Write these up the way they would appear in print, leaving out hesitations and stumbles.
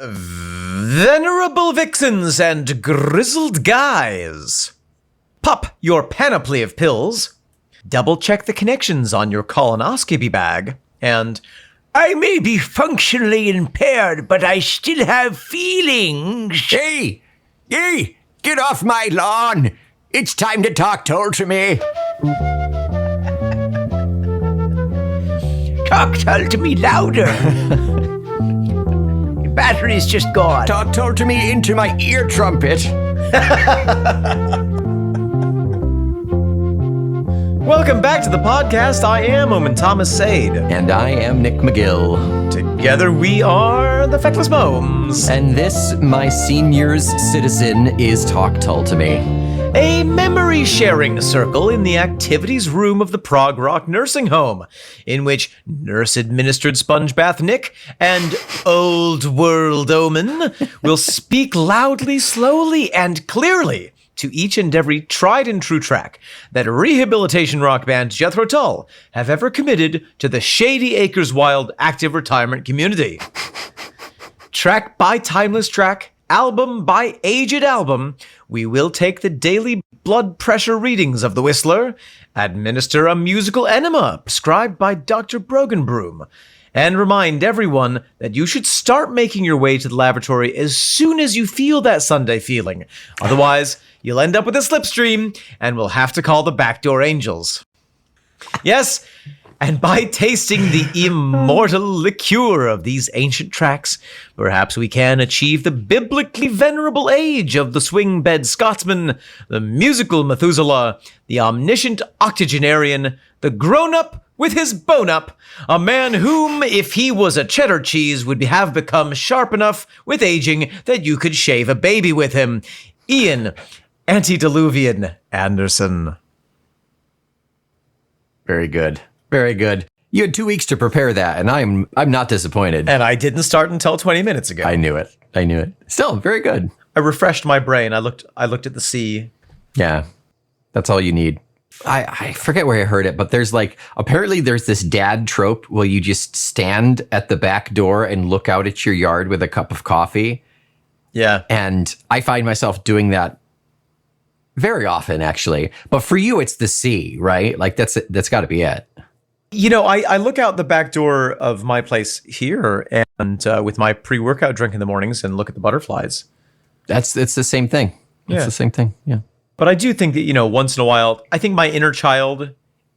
Venerable vixens and grizzled guys, pop your panoply of pills, double-check the connections on your colonoscopy bag, and I may be functionally impaired, but I still have feelings. Hey, get off my lawn. It's time to talk Tull to me. Talk Tull to me louder. Your battery's just gone. Talk Tull to me into my ear trumpet. Welcome back to the podcast. I am Omen Thomas Sade. And I am Nick McGill. Together we are the Feckless Momes. And this, my senior's citizen, is Talk Tull to me. A memory-sharing circle in the activities room of the Prog Rock nursing home, in which nurse-administered sponge bath Nick and old world Omen will speak loudly, slowly, and clearly to each and every tried and true track that rehabilitation rock band Jethro Tull have ever committed to the Shady Acres Wild active retirement community. Track by timeless track, album by aged album, we will take the daily blood pressure readings of the Whistler, administer a musical enema prescribed by Dr. Broganbroom, and remind everyone that you should start making your way to the lavatory as soon as you feel that Sunday feeling. Otherwise, you'll end up with a slipstream and we'll have to call the backdoor angels. Yes, and by tasting the immortal liqueur of these ancient tracks, perhaps we can achieve the biblically venerable age of the swing-bed Scotsman, the musical Methuselah, the omniscient octogenarian, the grown-up with his bone-up, a man whom, if he was a cheddar cheese, would have become sharp enough with aging that you could shave a baby with him. Ian Antediluvian Anderson. Very good. Very good. You had 2 weeks to prepare that, and I'm not disappointed. And I didn't start until 20 minutes ago. I knew it. Still, very good. I refreshed my brain. I looked at the sea. Yeah, that's all you need. I forget where I heard it, but apparently there's this dad trope where you just stand at the back door and look out at your yard with a cup of coffee. Yeah. And I find myself doing that very often, actually. But for you, it's the sea, right? Like that's got to be it. You know, I look out the back door of my place here and with my pre-workout drink in the mornings and look at the butterflies. It's the same thing. It's the same thing. Yeah. But I do think that, once in a while, I think my inner child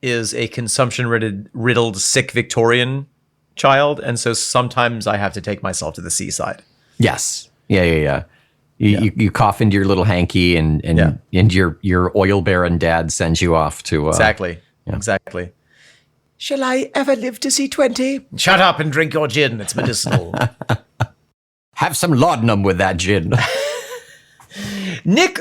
is a consumption-riddled, sick Victorian child. And so sometimes I have to take myself to the seaside. Yes. Yeah. You cough into your little hanky and your oil baron dad sends you off to... Exactly. Shall I ever live to see 20? Shut up and drink your gin. It's medicinal. Have some laudanum with that gin. Nick,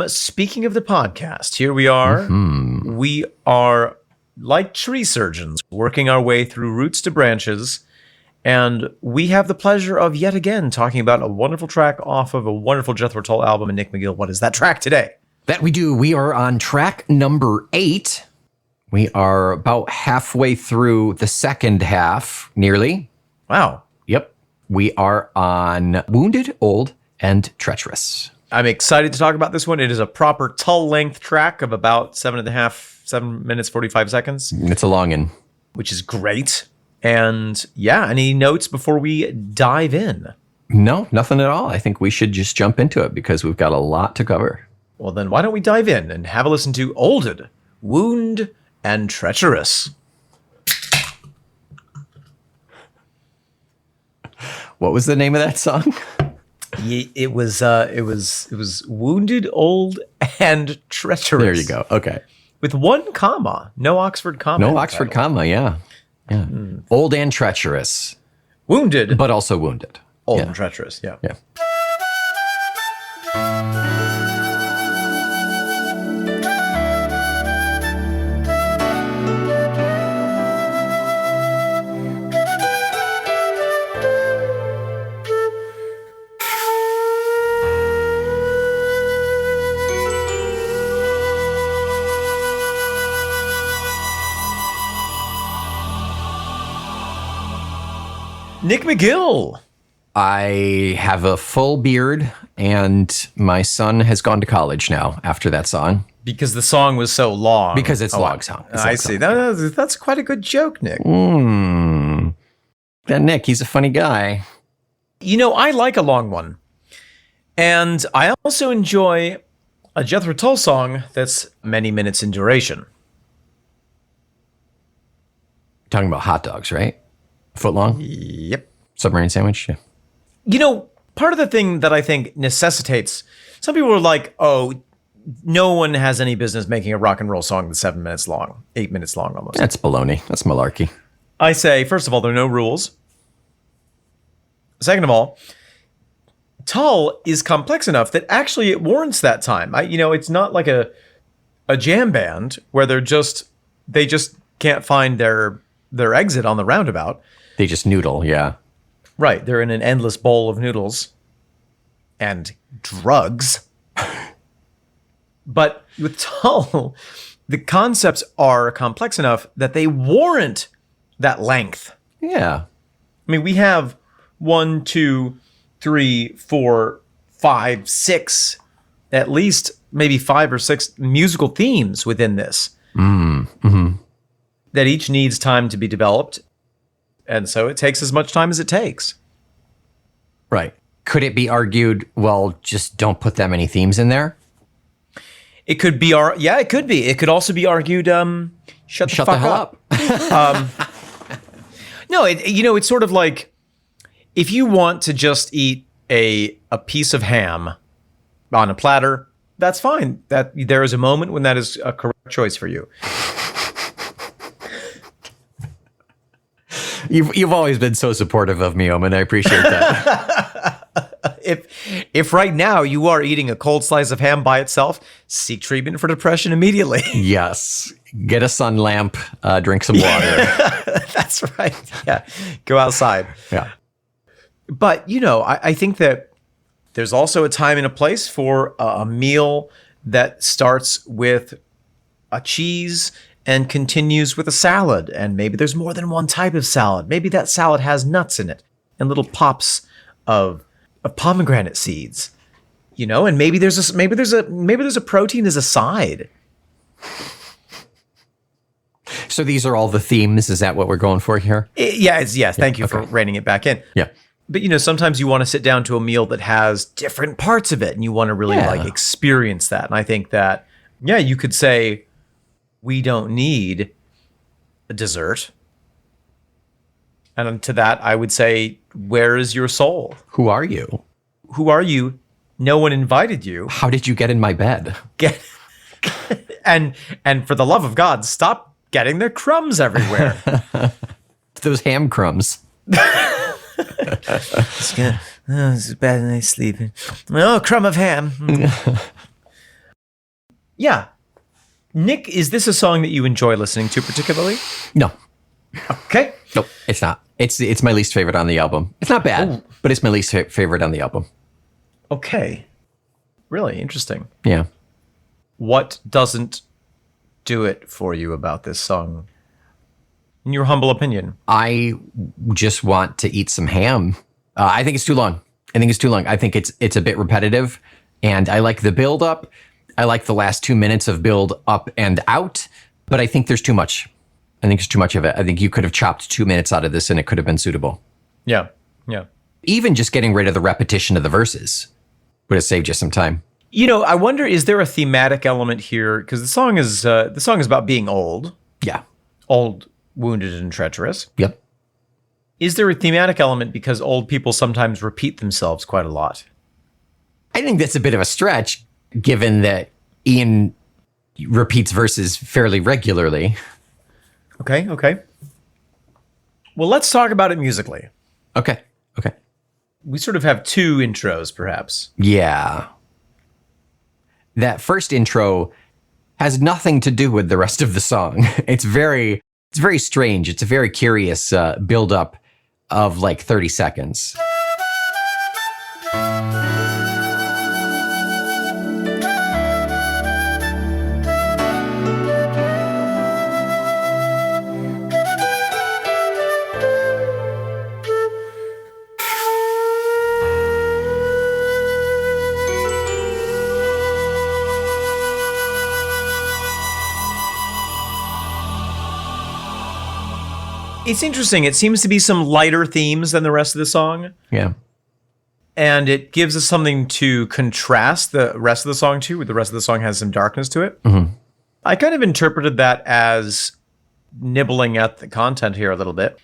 speaking of the podcast, here we are. Mm-hmm. We are like tree surgeons, working our way through roots to branches. And we have the pleasure of yet again talking about a wonderful track off of a wonderful Jethro Tull album. And Nick McGill, what is that track today? That we do. We are on track number 8. We are about halfway through the second half, nearly. Wow. Yep. We are on Wounded, Old, and Treacherous. I'm excited to talk about this one. It is a proper Tull-length track of about 7 minutes, 45 seconds. It's a longin'. Which is great. And yeah, any notes before we dive in? No, nothing at all. I think we should just jump into it because we've got a lot to cover. Well, then why don't we dive in and have a listen to Olded, Wound, and Treacherous. What was the name of that song? It was Wounded, Old, and Treacherous. There you go. Okay. With 1 comma. No Oxford comma. No Oxford comma, yeah. Old and treacherous. Wounded. But also wounded. Old and treacherous, yeah. Nick McGill, I have a full beard, and my son has gone to college now after that song. Because the song was so long. Because it's a long song. I see. That's quite a good joke, Nick. That Nick, he's a funny guy. You know, I like a long one. And I also enjoy a Jethro Tull song that's many minutes in duration. Talking about hot dogs, right? Foot long? Yep. Submarine sandwich? Yeah. You know, part of the thing that I think necessitates, some people are like, oh, no one has any business making a rock and roll song that's 7 minutes long, 8 minutes long almost. That's baloney. That's malarkey. I say, first of all, there are no rules. Second of all, Tull is complex enough that actually it warrants that time. It's not like a jam band where they just can't find their exit on the roundabout. They just noodle, yeah. Right, they're in an endless bowl of noodles and drugs. But with Tull, the concepts are complex enough that they warrant that length. Yeah. I mean, we have 1, 2, 3, 4, 5, 6, at least maybe 5 or 6 musical themes within this. That each needs time to be developed. And so it takes as much time as it takes. Right. Could it be argued, well, just don't put that many themes in there? It could be, it could be. It could also be argued, shut the hell up. No, it's sort of like, if you want to just eat a piece of ham on a platter, that's fine. That there is a moment when that is a correct choice for you. You've always been so supportive of me, Omen. I appreciate that. If right now you are eating a cold slice of ham by itself, seek treatment for depression immediately. Yes. Get a sun lamp, drink some water. That's right. Yeah. Go outside. Yeah. But, I think that there's also a time and a place for a meal that starts with a cheese and continues with a salad. And maybe there's more than one type of salad. Maybe that salad has nuts in it and little pops of pomegranate seeds, and maybe there's a protein as a side. So these are all the themes. Is that what we're going for here? Yes. Thank you for reining it back in. Yeah. But sometimes you want to sit down to a meal that has different parts of it, and you want to really experience that. And I think that you could say we don't need a dessert. And to that, I would say, where is your soul? Who are you? Who are you? No one invited you. How did you get in my bed? And for the love of God, stop getting the crumbs everywhere. Those ham crumbs. It's a bad night's sleeping. Oh, crumb of ham. Yeah. Nick, is this a song that you enjoy listening to particularly? No. Okay. Nope, it's not. It's my least favorite on the album. It's not bad, but it's my least favorite on the album. Okay. Really interesting. Yeah. What doesn't do it for you about this song, in your humble opinion? I just want to eat some ham. I think it's too long. I think it's a bit repetitive, and I like the build up. I like the last 2 minutes of build up and out, but I think there's too much. I think there's too much of it. I think you could have chopped 2 minutes out of this and it could have been suitable. Yeah. Even just getting rid of the repetition of the verses would have saved you some time. I wonder, is there a thematic element here? Because the song is about being old. Yeah. Old, wounded, and treacherous. Yep. Is there a thematic element because old people sometimes repeat themselves quite a lot? I think that's a bit of a stretch, given that Ian repeats verses fairly regularly. Okay. Well, let's talk about it musically. Okay. We sort of have 2 intros, perhaps. Yeah. That first intro has nothing to do with the rest of the song. It's very strange. It's a very curious build-up of like 30 seconds. It's interesting. It seems to be some lighter themes than the rest of the song. Yeah. And it gives us something to contrast the rest of the song to. The rest of the song has some darkness to it. Mm-hmm. I kind of interpreted that as nibbling at the content here a little bit.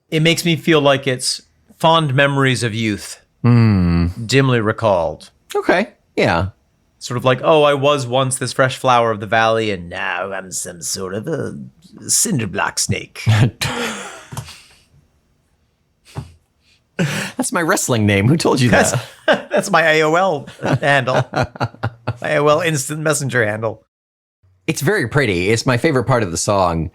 It makes me feel like it's fond memories of youth, dimly recalled. Okay. Yeah. Sort of like, oh, I was once this fresh flower of the valley, and now I'm some sort of a cinder block snake. That's my wrestling name. Who told you that? That's my AOL handle. My AOL Instant Messenger handle. It's very pretty. It's my favorite part of the song.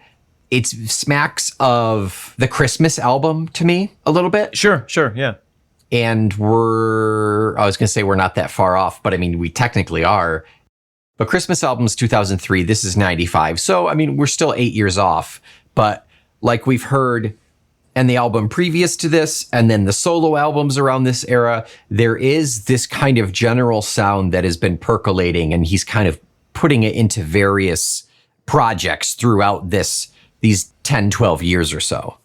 It smacks of the Christmas album to me a little bit. Sure, yeah. And I was going to say we're not that far off, but I mean, we technically are. But Christmas album's 2003. This is 95. So, I mean, we're still 8 years off. But like we've heard, and the album previous to this, and then the solo albums around this era, there is this kind of general sound that has been percolating, and he's kind of putting it into various projects throughout these 10, 12 years or so.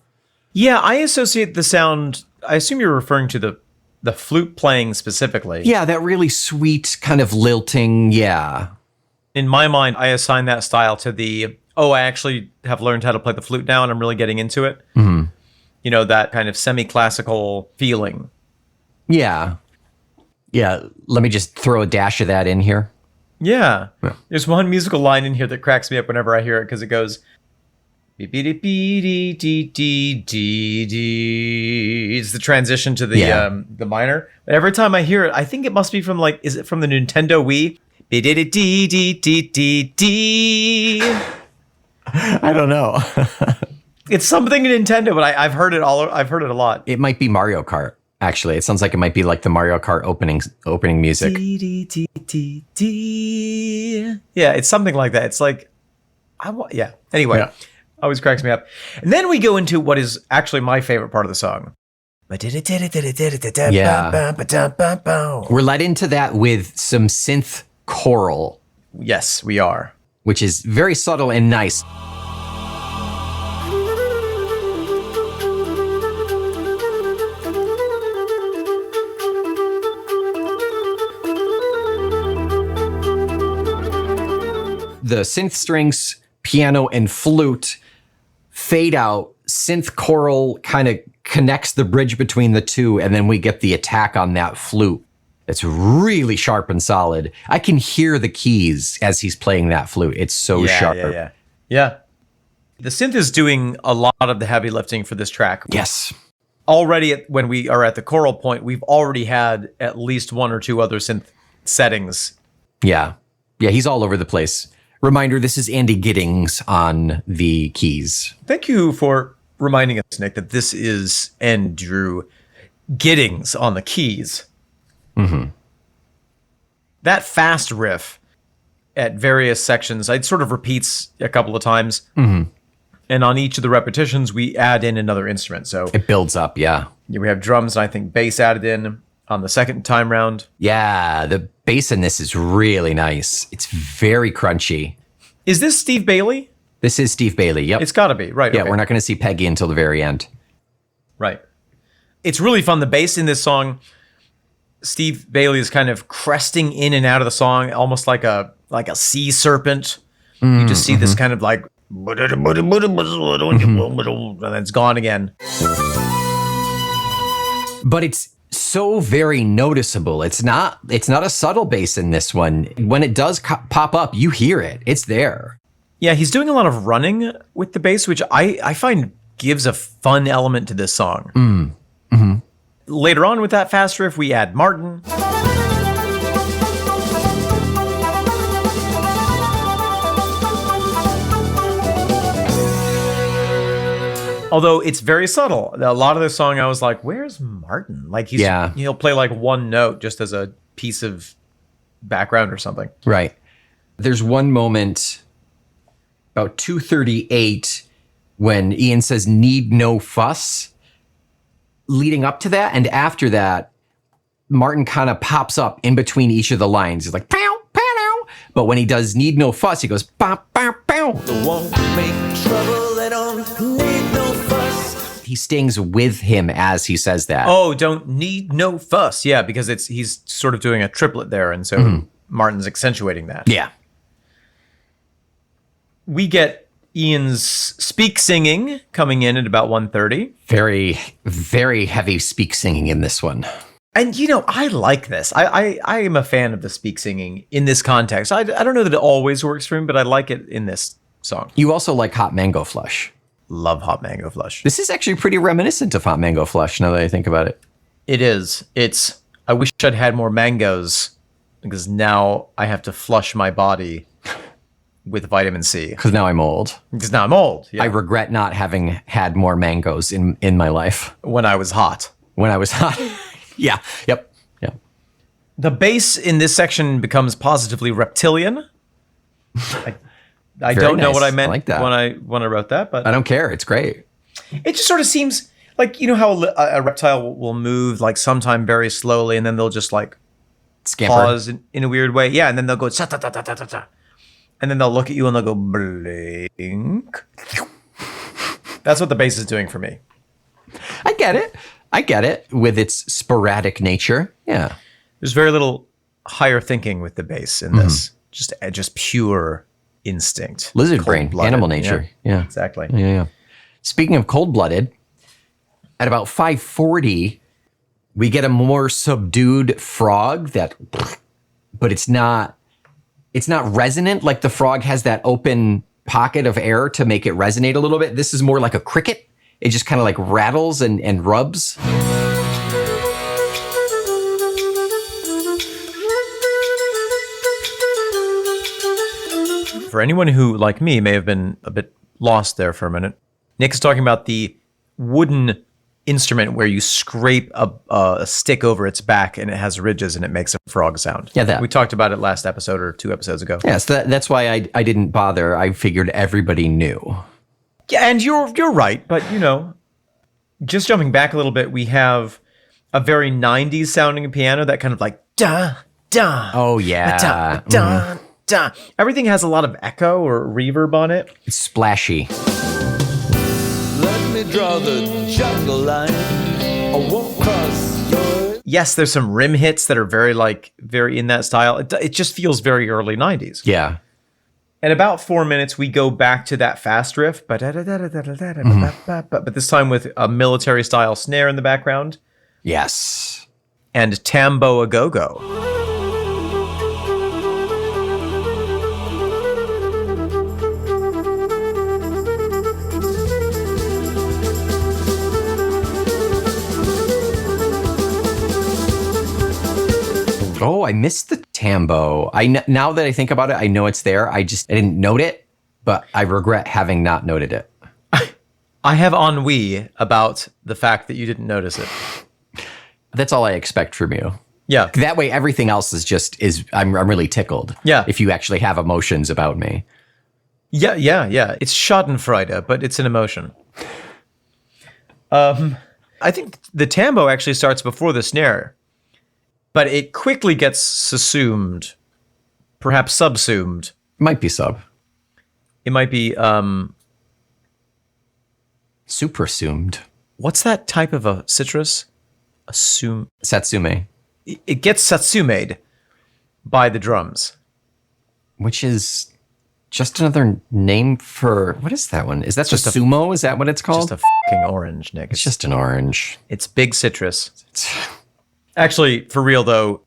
Yeah, I associate the sound, I assume you're referring to the flute playing specifically. Yeah, that really sweet kind of lilting, yeah. In my mind, I assign that style to I actually have learned how to play the flute now and I'm really getting into it. Mm-hmm. You know, that kind of semi-classical feeling. Yeah. Yeah, let me just throw a dash of that in here. Yeah. There's one musical line in here that cracks me up whenever I hear it because it goes... It's the transition to the minor. But every time I hear it, I think it must be from is it from the Nintendo Wii? I don't know. It's something in Nintendo, but I've heard it I've heard it a lot. It might be Mario Kart. Actually, it sounds like it might be like the Mario Kart opening music. Yeah, it's something like that. It's like, Anyway, always cracks me up. And then we go into what is actually my favorite part of the song. Yeah. We're led into that with some synth choral. Yes, we are. Which is very subtle and nice. The synth strings, piano, and flute fade out. Synth choral kind of connects the bridge between the two, and then we get the attack on that flute. It's really sharp and solid. I can hear the keys as he's playing that flute. It's so sharp. Yeah. The synth is doing a lot of the heavy lifting for this track. Yes. Already, when we are at the choral point, we've already had at least one or two other synth settings. Yeah. Yeah, he's all over the place. Reminder, this is Andy Giddings on the keys. Thank you for reminding us, Nick, that this is Andrew Giddings on the keys. Mm-hmm. That fast riff at various sections, it sort of repeats a couple of times. Mm-hmm. And on each of the repetitions, we add in another instrument. So it builds up, yeah. We have drums and I think bass added in on the second time round. Yeah, the bass in this is really nice. It's very crunchy. Is this Steve Bailey? This is Steve Bailey, yep. It's got to be, right. Yeah, okay. We're not going to see Peggy until the very end. Right. It's really fun. The bass in this song, Steve Bailey is kind of cresting in and out of the song, almost like a sea serpent. You just see this kind of like, and then it's gone again. But it's so very noticeable. It's not a subtle bass in this one. When it does pop up, you hear it. It's there. Yeah, he's doing a lot of running with the bass, which I find gives a fun element to this song. Mm-hmm. Later on with that fast riff, we add Martin. Although it's very subtle. A lot of this song, I was like, where's Martin? Like, he'll play like one note just as a piece of background or something. Right. There's one moment, about 2:38, when Ian says, "Need no fuss." Leading up to that and after that, Martin kind of pops up in between each of the lines. He's like, pow, pow. But when he does "Need no fuss," he goes, pow, pow, pow. Won't make trouble, they don't need no fuss. He stings with him as he says that. Oh, don't need no fuss. Yeah, because he's sort of doing a triplet there, and so Martin's accentuating that. Yeah. We get Ian's speak singing coming in at about 1:30. Very, very heavy speak singing in this one. And, I like this. I am a fan of the speak singing in this context. I don't know that it always works for me, but I like it in this song. You also like Hot Mango Flush. Love Hot Mango Flush. This is actually pretty reminiscent of Hot Mango Flush now that I think about it. It is. I wish I'd had more mangoes because now I have to flush my body with vitamin C. Because now I'm old. Because now I'm old. Yeah. I regret not having had more mangoes in my life. When I was hot. When I was hot. Yeah. Yep. Yeah. The bass in this section becomes positively reptilian. I don't know what I meant like that. when I wrote that, but I don't care. It's great. It just sort of seems like how a reptile will move like sometime very slowly, and then they'll just like Scamper. pause in a weird way. Yeah, and then they'll go sa-ta-ta-ta-ta-ta-ta. And then they'll look at you and they'll go blink. That's what the bass is doing for me. I get it with its sporadic nature. Yeah. There's very little higher thinking with the bass in this. Just pure instinct. Lizard brain, Cold-blooded. animal nature. Yeah. Exactly. Yeah. Speaking of cold-blooded, at about 5:40, we get a more subdued frog but it's not resonant. Like the frog has that open pocket of air to make it resonate a little bit. This is more like a cricket. It just kind of like rattles and rubs. For anyone who, like me, may have been a bit lost there for a minute, Nick is talking about the wooden instrument where you scrape a stick over its back and it has ridges and it makes a frog sound. Yeah, that. We talked about it last episode or 2 episodes ago. Yeah, so that's why I didn't bother. I figured everybody knew. Yeah, and you're right, but just jumping back a little bit, we have a very 90s sounding piano, that kind of like da da. Oh yeah. Da da da. Everything has a lot of echo or reverb on it. It's splashy. Let me draw the jungle line. I won't cross your... Yes, there's some rim hits that are very in that style. It just feels very early 90s. Yeah. In about 4 minutes, we go back to that fast riff, but this time with a military-style snare in the background. Yes. And Tambo a Go-Go. Oh, I missed the tambo. Now that I think about it, I know it's there. I didn't note it, but I regret having not noted it. I have ennui about the fact that you didn't notice it. That's all I expect from you. Yeah. That way, everything else is I'm really tickled. Yeah. If you actually have emotions about me. Yeah. It's Schadenfreude, but it's an emotion. I think the tambo actually starts before the snare, but it quickly gets subsumed, perhaps subsumed. Might be sub. It might be, Supersumed. what's that type of a citrus? Satsume. It gets satsumed by the drums. Which is just another name for, what is that one? Is that just a sumo? Is that what it's called? Just a fucking orange, Nick. It's just an orange. It's big citrus. Actually, for real though,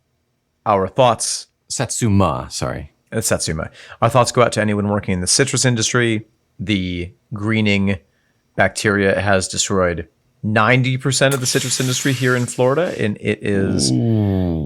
our thoughts... Satsuma, sorry. Satsuma. Our thoughts go out to anyone working in the citrus industry. The greening bacteria has destroyed 90% of the citrus industry here in Florida, and it is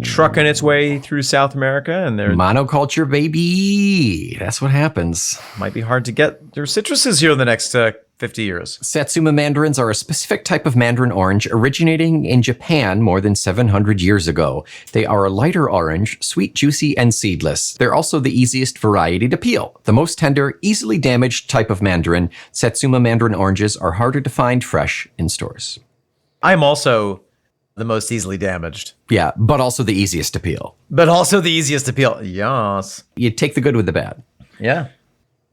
trucking its way through South America, and there Monoculture, baby. That's what happens. might be hard to get their citruses here in the next 50 years. Satsuma mandarins are a specific type of mandarin orange originating in Japan more than 700 years ago. They are a lighter orange, sweet, juicy, and seedless. They're also the easiest variety to peel. The most tender, easily damaged type of mandarin, Satsuma mandarin oranges are harder to find fresh in stores. I'm also the most easily damaged, Yeah, but also the easiest to peel. but also the easiest to peel. Yes. You take the good with the bad. Yeah.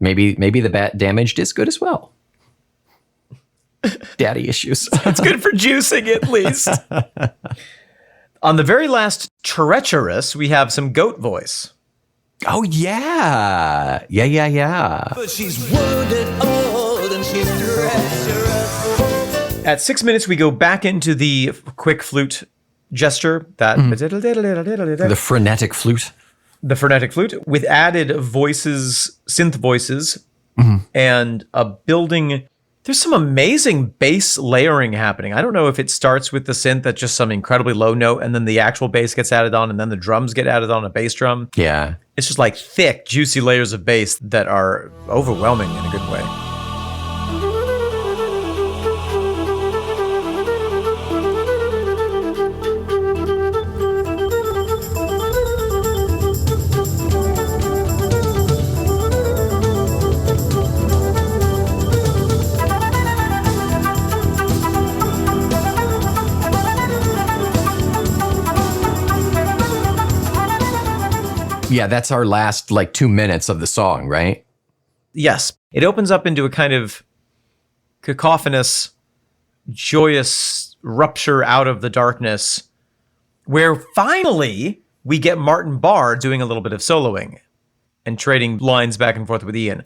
Maybe the bad damaged is good as well. Daddy issues. It's good for juicing, at least. On the very last Treacherous, we have some goat voice. Oh, yeah. Yeah. But she's wounded old and she's treacherous. At 6 minutes, we go back into the quick flute gesture. That The frenetic flute. the frenetic flute with added voices, synth voices, and a building. There's some amazing bass layering happening. I don't know if it starts with the synth at just some incredibly low note, and then the actual bass gets added on, and then the drums get added on a bass drum. Yeah. It's just like thick, juicy layers of bass that are overwhelming in a good way. Yeah, that's our last 2 minutes of the song, right? Yes. It opens up into a kind of cacophonous, joyous rupture out of the darkness where finally we get Martin Barr doing a little bit of soloing and trading lines back and forth with Ian.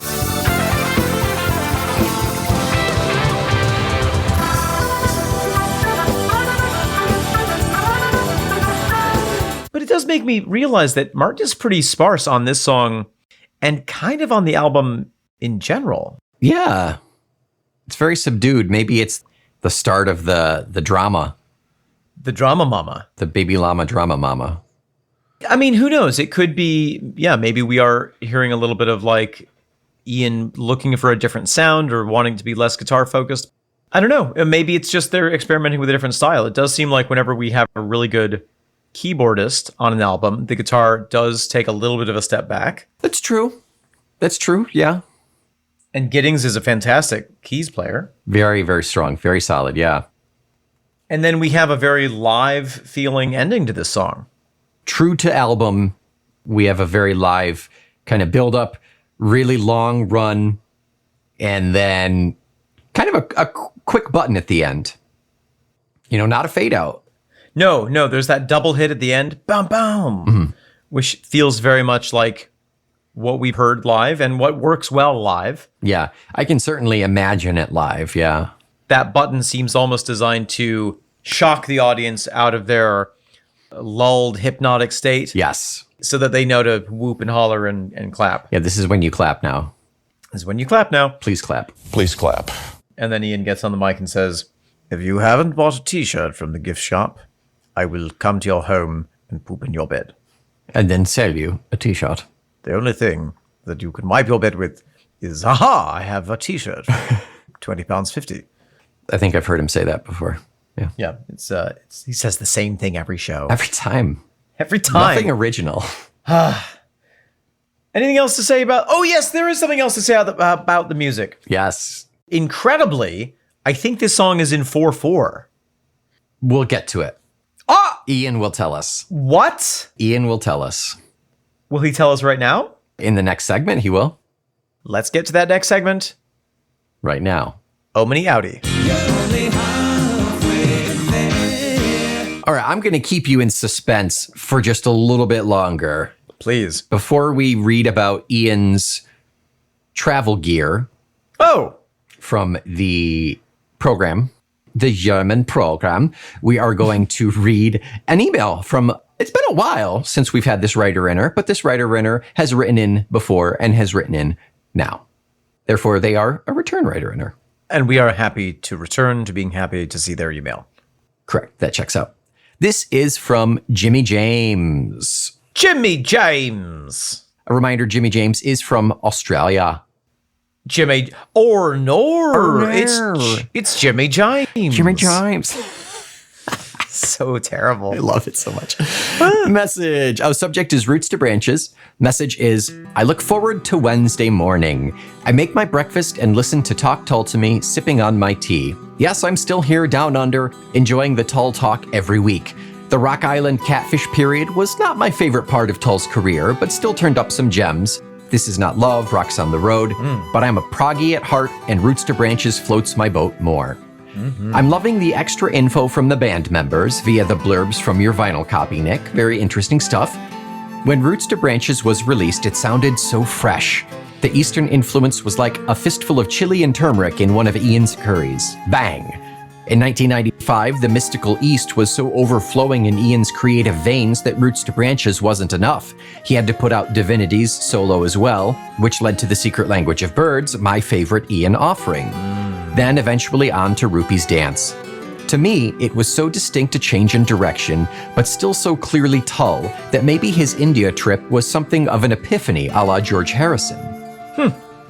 But it does make me realize that Martin is pretty sparse on this song and kind of on the album in general. Yeah. It's very subdued. Maybe it's the start of the drama. The drama mama. The baby llama drama mama. I mean, who knows? It could be, maybe we are hearing a little bit of Ian looking for a different sound or wanting to be less guitar focused. I don't know. Maybe it's just they're experimenting with a different style. It does seem like whenever we have a really good keyboardist on an album, the guitar does take a little bit of a step back. That's true. Yeah. And Giddings is a fantastic keys player. Very, very strong. Very solid. Yeah. And then we have a very live feeling ending to this song. True to album, we have a very live kind of build up, really long run, and then kind of a quick button at the end. Not a fade out. No, there's that double hit at the end, bam, bam, which feels very much like what we've heard live and what works well live. Yeah, I can certainly imagine it live, yeah. That button seems almost designed to shock the audience out of their lulled hypnotic state. Yes. So that they know to whoop and holler and clap. Yeah, this is when you clap now. This is when you clap now. Please clap. Please clap. And then Ian gets on the mic and says, "If you haven't bought a t-shirt from the gift shop, I will come to your home and poop in your bed. And then sell you a t-shirt. The only thing that you can wipe your bed with is, aha, I have a t-shirt. £20.50. I think I've heard him say that before. Yeah. Yeah, he says the same thing every show. Every time. Every time. Nothing original. Anything else to say about... Oh, yes, there is something else to say about the music. Yes. Incredibly, I think this song is in 4/4. We'll get to it. Ah! Ian will tell us. What? Ian will tell us. Will he tell us right now? In the next segment, he will. Let's get to that next segment. Right now. Omni Outie. All right, I'm going to keep you in suspense for just a little bit longer. Please. Before we read about Ian's travel gear. Oh! From the program, the German program, we are going to read an email from... It's been a while since we've had this writer-inner, but this writer-inner has written in before and has written in now. Therefore, they are a return writer-inner. And we are happy to return to being happy to see their email. Correct. That checks out. This is from Jimmy James. Jimmy James. A reminder, Jimmy James is from Australia. Jimmy... Or no. It's Jimmy James. Jimmy James. So terrible. I love it so much. Message. Our subject is Roots to Branches. Message is, I look forward to Wednesday morning. I make my breakfast and listen to Talk Tull to me, sipping on my tea. Yes, I'm still here down under, enjoying the Tull talk every week. The Rock Island catfish period was not my favorite part of Tull's career, but still turned up some gems. This is not love, rocks on the road, but I'm a proggy at heart and Roots to Branches floats my boat more. I'm loving the extra info from the band members via the blurbs from your vinyl copy, Nick. Very interesting stuff. When Roots to Branches was released, it sounded so fresh. The Eastern influence was like a fistful of chili and turmeric in one of Ian's curries. Bang! In 1995, the mystical East was so overflowing in Ian's creative veins that Roots to Branches wasn't enough. He had to put out Divinity's solo as well, which led to The Secret Language of Birds, my favorite Ian offering. Then eventually on to Rupee's Dance. To me, it was so distinct a change in direction, but still so clearly Tull, that maybe his India trip was something of an epiphany a la George Harrison.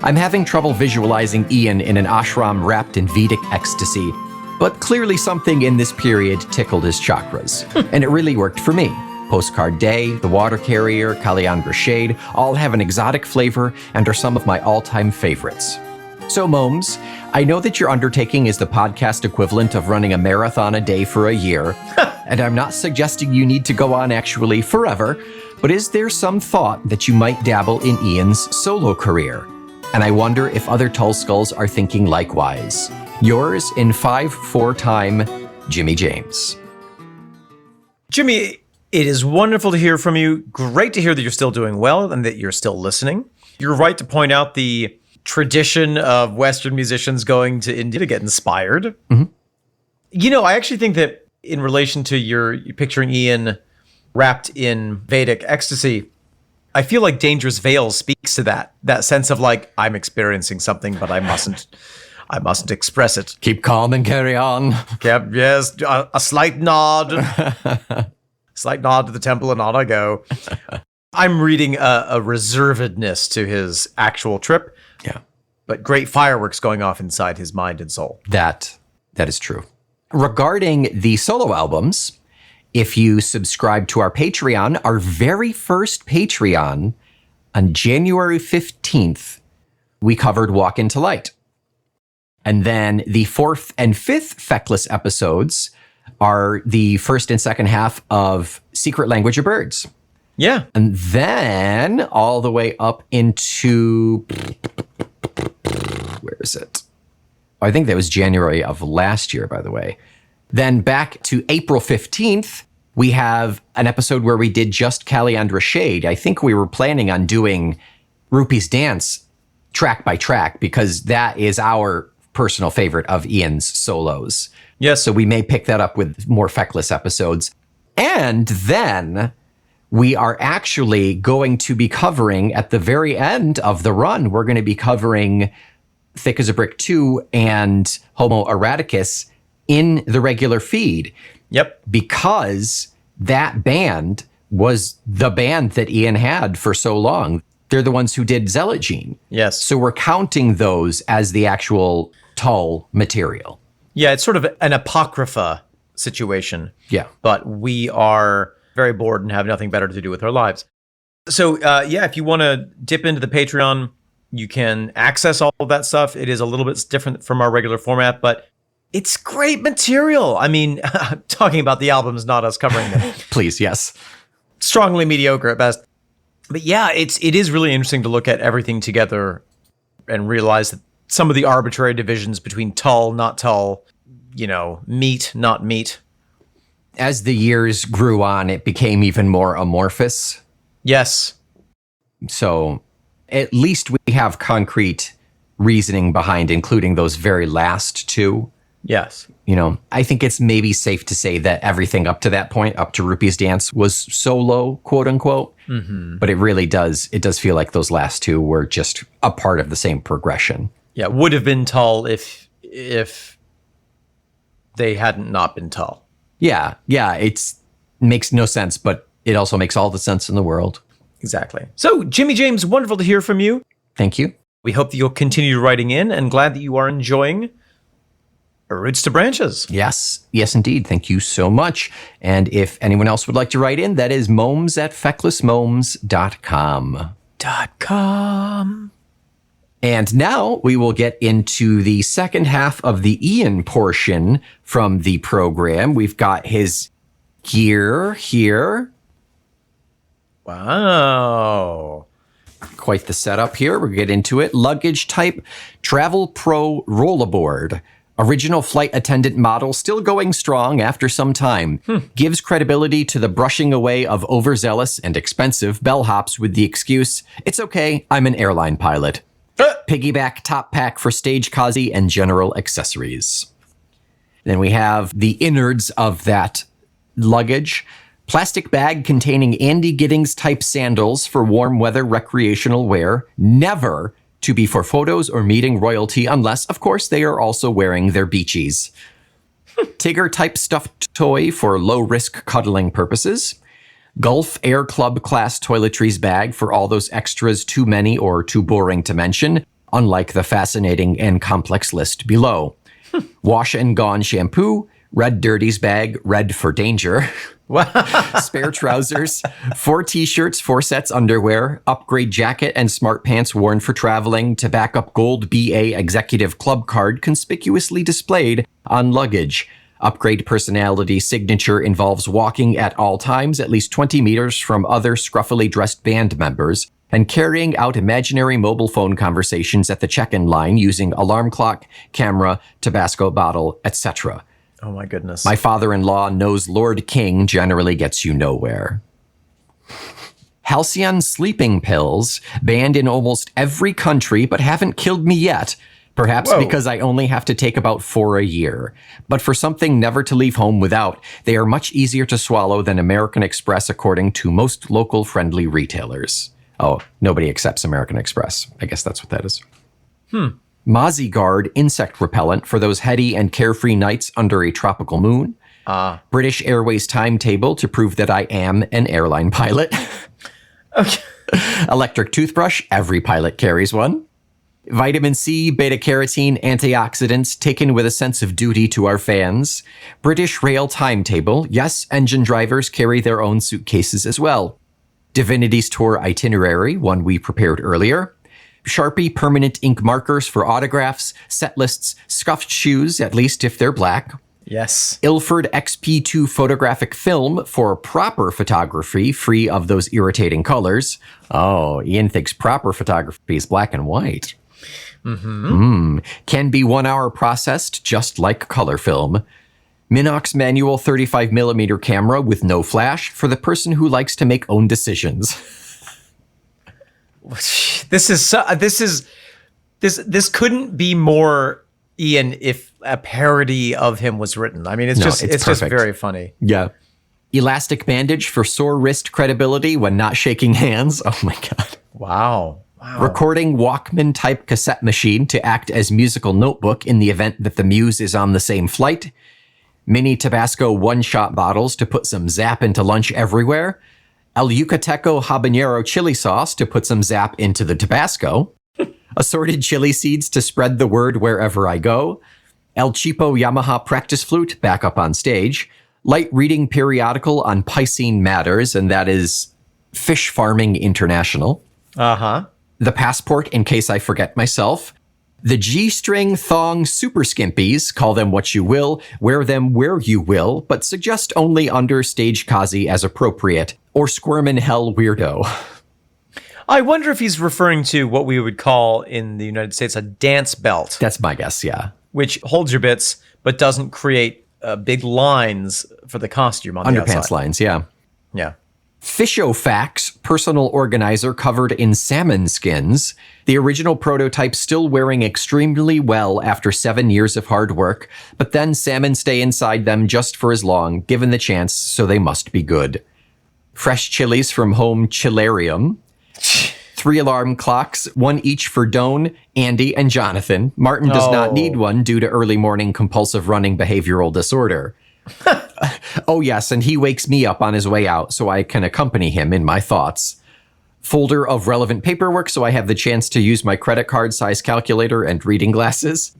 I'm having trouble visualizing Ian in an ashram wrapped in Vedic ecstasy, but clearly something in this period tickled his chakras, and it really worked for me. Postcard Day, The Water Carrier, Kalyandra Shade all have an exotic flavor and are some of my all-time favorites. So, Momes, I know that your undertaking is the podcast equivalent of running a marathon a day for a year, and I'm not suggesting you need to go on actually forever, but is there some thought that you might dabble in Ian's solo career? And I wonder if other Tull Skulls are thinking likewise. Yours in 5-4 time, Jimmy James. Jimmy, it is wonderful to hear from you. Great to hear that you're still doing well and that you're still listening. You're right to point out the tradition of Western musicians going to India to get inspired. You know, I actually think that in relation to your picturing Ian wrapped in Vedic ecstasy, I feel like Dangerous Veil speaks to that sense of like, I'm experiencing something, but I mustn't express it. Keep calm and carry on. Yep, yes, a slight nod. Slight nod to the temple and on I go. I'm reading a reservedness to his actual trip. Yeah. But great fireworks going off inside his mind and soul. That is true. Regarding the solo albums, if you subscribe to our Patreon, our very first Patreon, on January 15th, we covered Walk Into Light. And then the 4th and 5th Feckless episodes are the first and second half of Secret Language of Birds. Yeah. And then all the way up into, where is it? I think that was January of last year, by the way. Then back to April 15th, we have an episode where we did just Kalyandra Shade. I think we were planning on doing Rupee's Dance track by track because that is our personal favorite of Ian's solos. Yes. So we may pick that up with more Feckless episodes. And then we are actually going to be covering at the very end of the run, we're going to be covering Thick as a Brick 2 and Homo Eroticus in the regular feed. Yep. Because that band was the band that Ian had for so long. They're the ones who did Zealot Gene. Yes. So we're counting those as the actual Tull material. Yeah, it's sort of an apocrypha situation. Yeah. But we are very bored and have nothing better to do with our lives. So, yeah, if you want to dip into the Patreon, you can access all of that stuff. It is a little bit different from our regular format, but it's great material. I mean, talking about the albums, not us covering them. Please, yes. Strongly mediocre at best. But yeah, it is really interesting to look at everything together and realize that some of the arbitrary divisions between Tull, not Tull, you know, meat, not meat. As the years grew on, it became even more amorphous. Yes. So at least we have concrete reasoning behind including those very last two. Yes. You know, I think it's maybe safe to say that everything up to that point, up to Rupee's Dance, was solo, quote unquote. Mm-hmm. But it does feel like those last two were just a part of the same progression. Yeah, would have been Tull if they hadn't not been Tull. Yeah, it makes no sense, but it also makes all the sense in the world. Exactly. So, Jimmy James, wonderful to hear from you. Thank you. We hope that you'll continue writing in and glad that you are enjoying Roots to Branches. Yes, indeed. Thank you so much. And if anyone else would like to write in, that is momes@fecklessmomes.com. And now we will get into the second half of the Ian portion from the program. We've got his gear here. Wow. Quite the setup here. We'll get into it. Luggage type Travel Pro Rollaboard. Original flight attendant model still going strong after some time. Gives credibility to the brushing away of overzealous and expensive bellhops with the excuse, it's okay, I'm an airline pilot. Piggyback top pack for stage cozy and general accessories. Then we have the innards of that luggage. Plastic bag containing Andy Giddings type sandals for warm weather recreational wear. Never to be for photos or meeting royalty unless, of course, they are also wearing their beachies. Tigger-type stuffed toy for low-risk cuddling purposes. Gulf Air Club class toiletries bag for all those extras too many or too boring to mention, unlike the fascinating and complex list below. Wash and Gone shampoo, Red Dirties bag, red for danger. Spare trousers, 4 t-shirts, 4 sets underwear, upgrade jacket and smart pants worn for traveling to back up gold BA executive club card conspicuously displayed on luggage. Upgrade personality signature involves walking at all times at least 20 meters from other scruffily dressed band members and carrying out imaginary mobile phone conversations at the check-in line using alarm clock, camera, Tabasco bottle, etc. Oh my goodness. My father-in-law knows Lord King generally gets you nowhere. Halcyon sleeping pills, banned in almost every country but haven't killed me yet. Perhaps because I only have to take about 4 a year. But for something never to leave home without, they are much easier to swallow than American Express according to most local friendly retailers. Oh, nobody accepts American Express. I guess that's what that is. Mozzie Guard insect repellent for those heady and carefree nights under a tropical moon. British Airways timetable to prove that I am an airline pilot. Okay. Electric toothbrush, every pilot carries one. Vitamin C, beta-carotene, antioxidants taken with a sense of duty to our fans. British Rail timetable. Yes, engine drivers carry their own suitcases as well. Divinity's Tour itinerary, one we prepared earlier. Sharpie permanent ink markers for autographs, set lists, scuffed shoes, at least if they're black. Yes. Ilford XP2 photographic film for proper photography, free of those irritating colors. Oh, Ian thinks proper photography is black and white. Can be 1 hour processed, just like color film. Minox manual 35mm camera with no flash for the person who likes to make own decisions. This couldn't be more Ian if a parody of him was written. I mean, it's just very funny. Yeah. Elastic bandage for sore wrist credibility when not shaking hands. Oh my God. Wow. Recording Walkman type cassette machine to act as musical notebook in the event that the muse is on the same flight. Mini Tabasco one-shot bottles to put some zap into lunch everywhere. El Yucateco habanero chili sauce to put some zap into the Tabasco. Assorted chili seeds to spread the word wherever I go. El Cheapo Yamaha practice flute back up on stage. Light reading periodical on Piscine matters, and that is Fish Farming International. The passport in case I forget myself. The G-string thong super skimpies, call them what you will, wear them where you will, but suggest only under stage kazi as appropriate, or squirm in hell weirdo. I wonder if he's referring to what we would call in the United States a dance belt. That's my guess, yeah. Which holds your bits, but doesn't create big lines for the costume on the outside. Underpants lines, yeah. Yeah. Fishofax personal organizer covered in salmon skins. The original prototype still wearing extremely well after 7 years of hard work, but then salmon stay inside them just for as long, given the chance, so they must be good. Fresh chilies from home chillarium. 3 alarm clocks, 1 each for Doan, Andy, and Jonathan. Martin does not need one due to early morning compulsive running behavioral disorder. Oh yes, and he wakes me up on his way out so I can accompany him in my thoughts. Folder of relevant paperwork so I have the chance to use my credit card size calculator and reading glasses.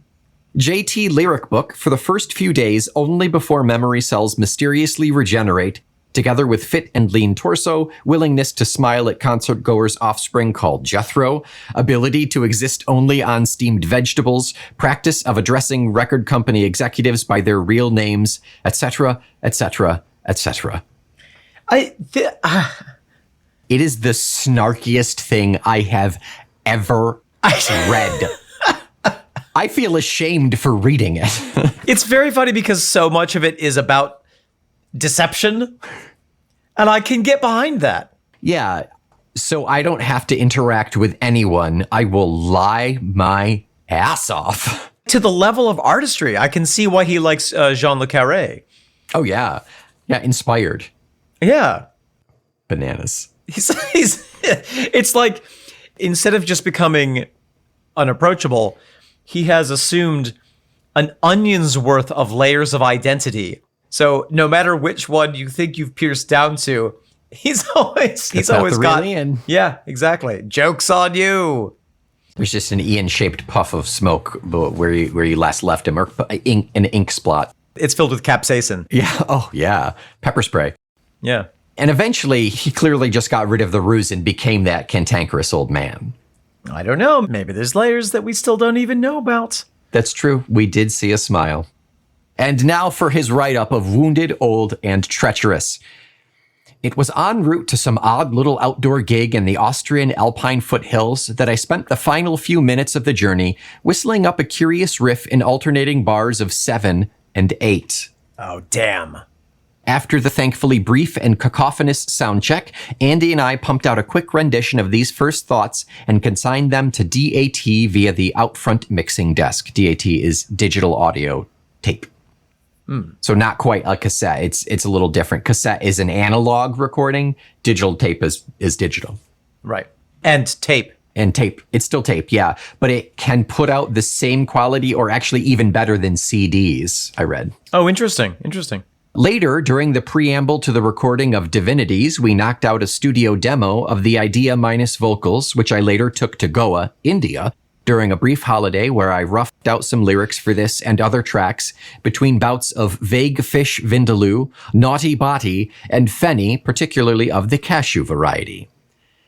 JT lyric book for the first few days only before memory cells mysteriously regenerate, together with fit and lean torso, willingness to smile at concert goers' offspring called Jethro, ability to exist only on steamed vegetables, practice of addressing record company executives by their real names, etc., etc., etc. It is the snarkiest thing I have ever read. I feel ashamed for reading it. It's very funny because so much of it is about deception, and I can get behind that. Yeah. So I don't have to interact with anyone. I will lie my ass off. To the level of artistry, I can see why he likes Jean Le Carré. Oh, yeah. Yeah, inspired. Yeah. Bananas. It's like, instead of just becoming unapproachable, he has assumed an onion's worth of layers of identity. So no matter which one you think you've pierced down to, he's always got Ian. Yeah, exactly. Joke's on you. There's just an Ian-shaped puff of smoke where you last left him, or an ink spot. It's filled with capsaicin. Yeah. Oh, yeah. Pepper spray. Yeah. And eventually, he clearly just got rid of the ruse and became that cantankerous old man. I don't know. Maybe there's layers that we still don't even know about. That's true. We did see a smile. And now for his write-up of Wounded, Old, and Treacherous. It was en route to some odd little outdoor gig in the Austrian Alpine foothills that I spent the final few minutes of the journey whistling up a curious riff in alternating bars of 7 and 8. Oh, damn. After the thankfully brief and cacophonous sound check, Andy and I pumped out a quick rendition of these first thoughts and consigned them to DAT via the Outfront mixing desk. DAT is digital audio tape. So not quite a cassette. It's a little different. Cassette is an analog recording. Digital tape is digital. Right. And tape. And tape. It's still tape, yeah. But it can put out the same quality or actually even better than CDs, I read. Oh, interesting. Interesting. Later, during the preamble to the recording of Divinities, we knocked out a studio demo of the idea minus vocals, which I later took to Goa, India, during a brief holiday where I roughed out some lyrics for this and other tracks between bouts of Vague Fish Vindaloo, Naughty Body, and Fenny, particularly of the cashew variety.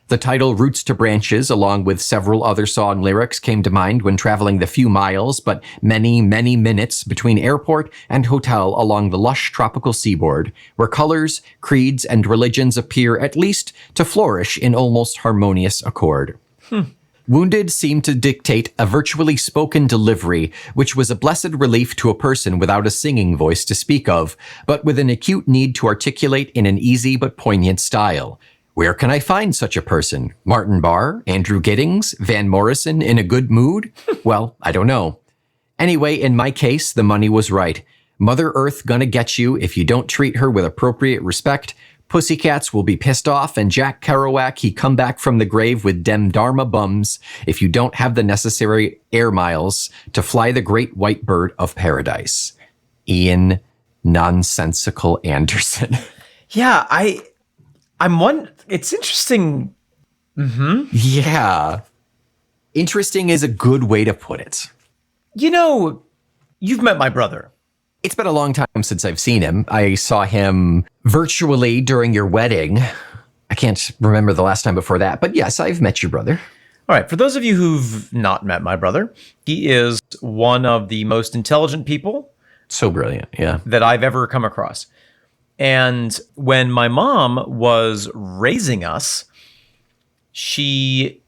The title Roots to Branches, along with several other song lyrics, came to mind when traveling the few miles, but many, many minutes between airport and hotel along the lush tropical seaboard, where colors, creeds, and religions appear at least to flourish in almost harmonious accord. Wounded seemed to dictate a virtually spoken delivery, which was a blessed relief to a person without a singing voice to speak of, but with an acute need to articulate in an easy but poignant style. Where can I find such a person? Martin Barr? Andrew Giddings? Van Morrison in a good mood? Well, I don't know. Anyway, in my case, the money was right. Mother Earth gonna get you if you don't treat her with appropriate respect. Pussycats will be pissed off, and Jack Kerouac, he come back from the grave with dem dharma bums if you don't have the necessary air miles to fly the great white bird of paradise. Ian Nonsensical Anderson. Yeah, I'm one. It's interesting. Yeah. Interesting is a good way to put it. You know, you've met my brother. It's been a long time since I've seen him. I saw him virtually during your wedding. I can't remember the last time before that, but yes, I've met your brother. All right, for those of you who've not met my brother, he is one of the most intelligent people. So brilliant, yeah. That I've ever come across. And when my mom was raising us, she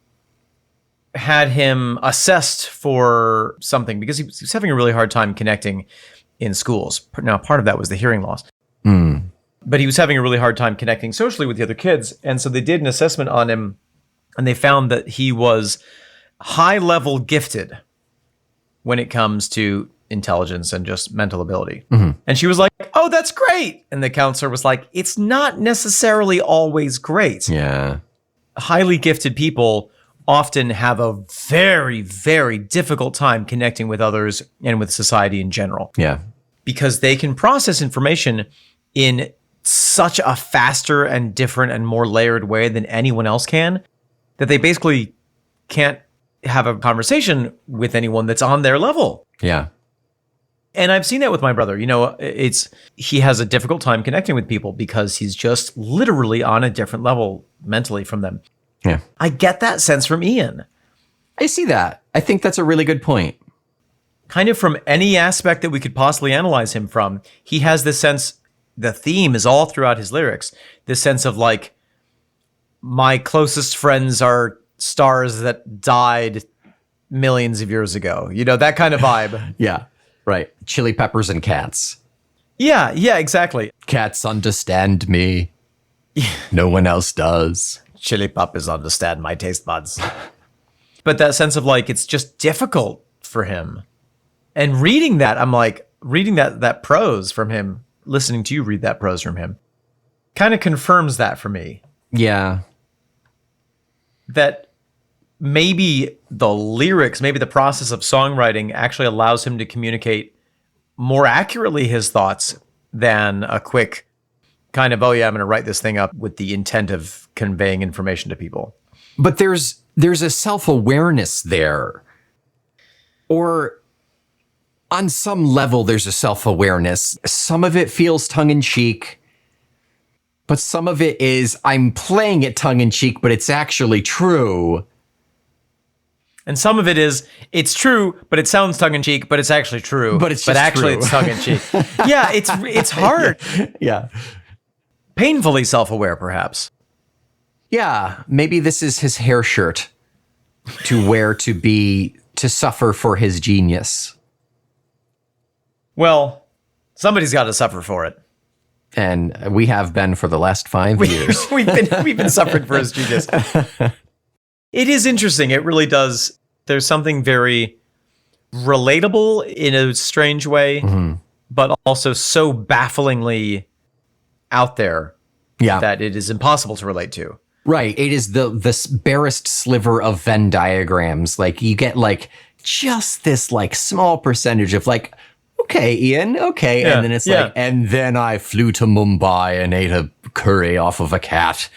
had him assessed for something because he was having a really hard time connecting in schools. Now, part of that was the hearing loss. But he was having a really hard time connecting socially with the other kids. And so they did an assessment on him, and they found that he was high-level gifted when it comes to intelligence and just mental ability. And she was like, oh, that's great. And the counselor was like, it's not necessarily always great. Yeah. Highly gifted people often have a very, very difficult time connecting with others and with society in general. Yeah. Because they can process information in such a faster and different and more layered way than anyone else can, that they basically can't have a conversation with anyone that's on their level. Yeah. And I've seen that with my brother. You know, he has a difficult time connecting with people because he's just literally on a different level mentally from them. Yeah. I get that sense from Ian. I see that. I think that's a really good point. Kind of from any aspect that we could possibly analyze him from, he has this sense, the theme is all throughout his lyrics, this sense of like, my closest friends are stars that died millions of years ago. You know, that kind of vibe. Yeah, right. Chili peppers and cats. Yeah, exactly. Cats understand me. No one else does. Chili peppers understand my taste buds. But that sense of like, it's just difficult for him. And reading that, I'm like, reading that prose from him, listening to you read that prose from him, kind of confirms that for me. Yeah. That maybe the lyrics, maybe the process of songwriting actually allows him to communicate more accurately his thoughts than a quick kind of, oh yeah, I'm going to write this thing up with the intent of conveying information to people. But there's a self-awareness there. Or on some level, there's a self-awareness. Some of it feels tongue-in-cheek, but some of it is, I'm playing it tongue-in-cheek, but it's actually true. And some of it is, it's true, but it sounds tongue-in-cheek, but it's actually true. But it's just actually true. It's tongue-in-cheek. Yeah, it's hard. Yeah. Painfully self-aware, perhaps. Yeah, maybe this is his hair shirt to wear to suffer for his genius. Well, somebody's got to suffer for it. And we have been for the last 5 years. we've been suffering for his genius. It is interesting. It really does. There's something very relatable in a strange way, but also so bafflingly out there that it is impossible to relate to. Right. It is the barest sliver of Venn diagrams. Like you get like just this like small percentage of like, okay, Ian, okay. Yeah, and then it's like, and then I flew to Mumbai and ate a curry off of a cat.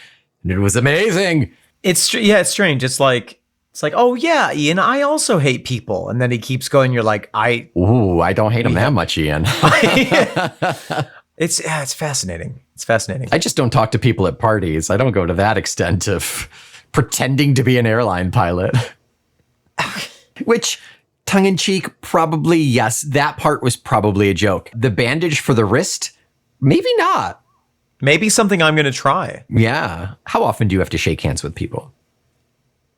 And it was amazing. It's strange. It's like, oh yeah, Ian, I also hate people. And then he keeps going, you're like, I don't hate him that much, Ian. It's fascinating. It's fascinating. I just don't talk to people at parties. I don't go to that extent of pretending to be an airline pilot. Which, tongue-in-cheek, probably, yes, that part was probably a joke. The bandage for the wrist, maybe not. Maybe something I'm going to try. Yeah. How often do you have to shake hands with people?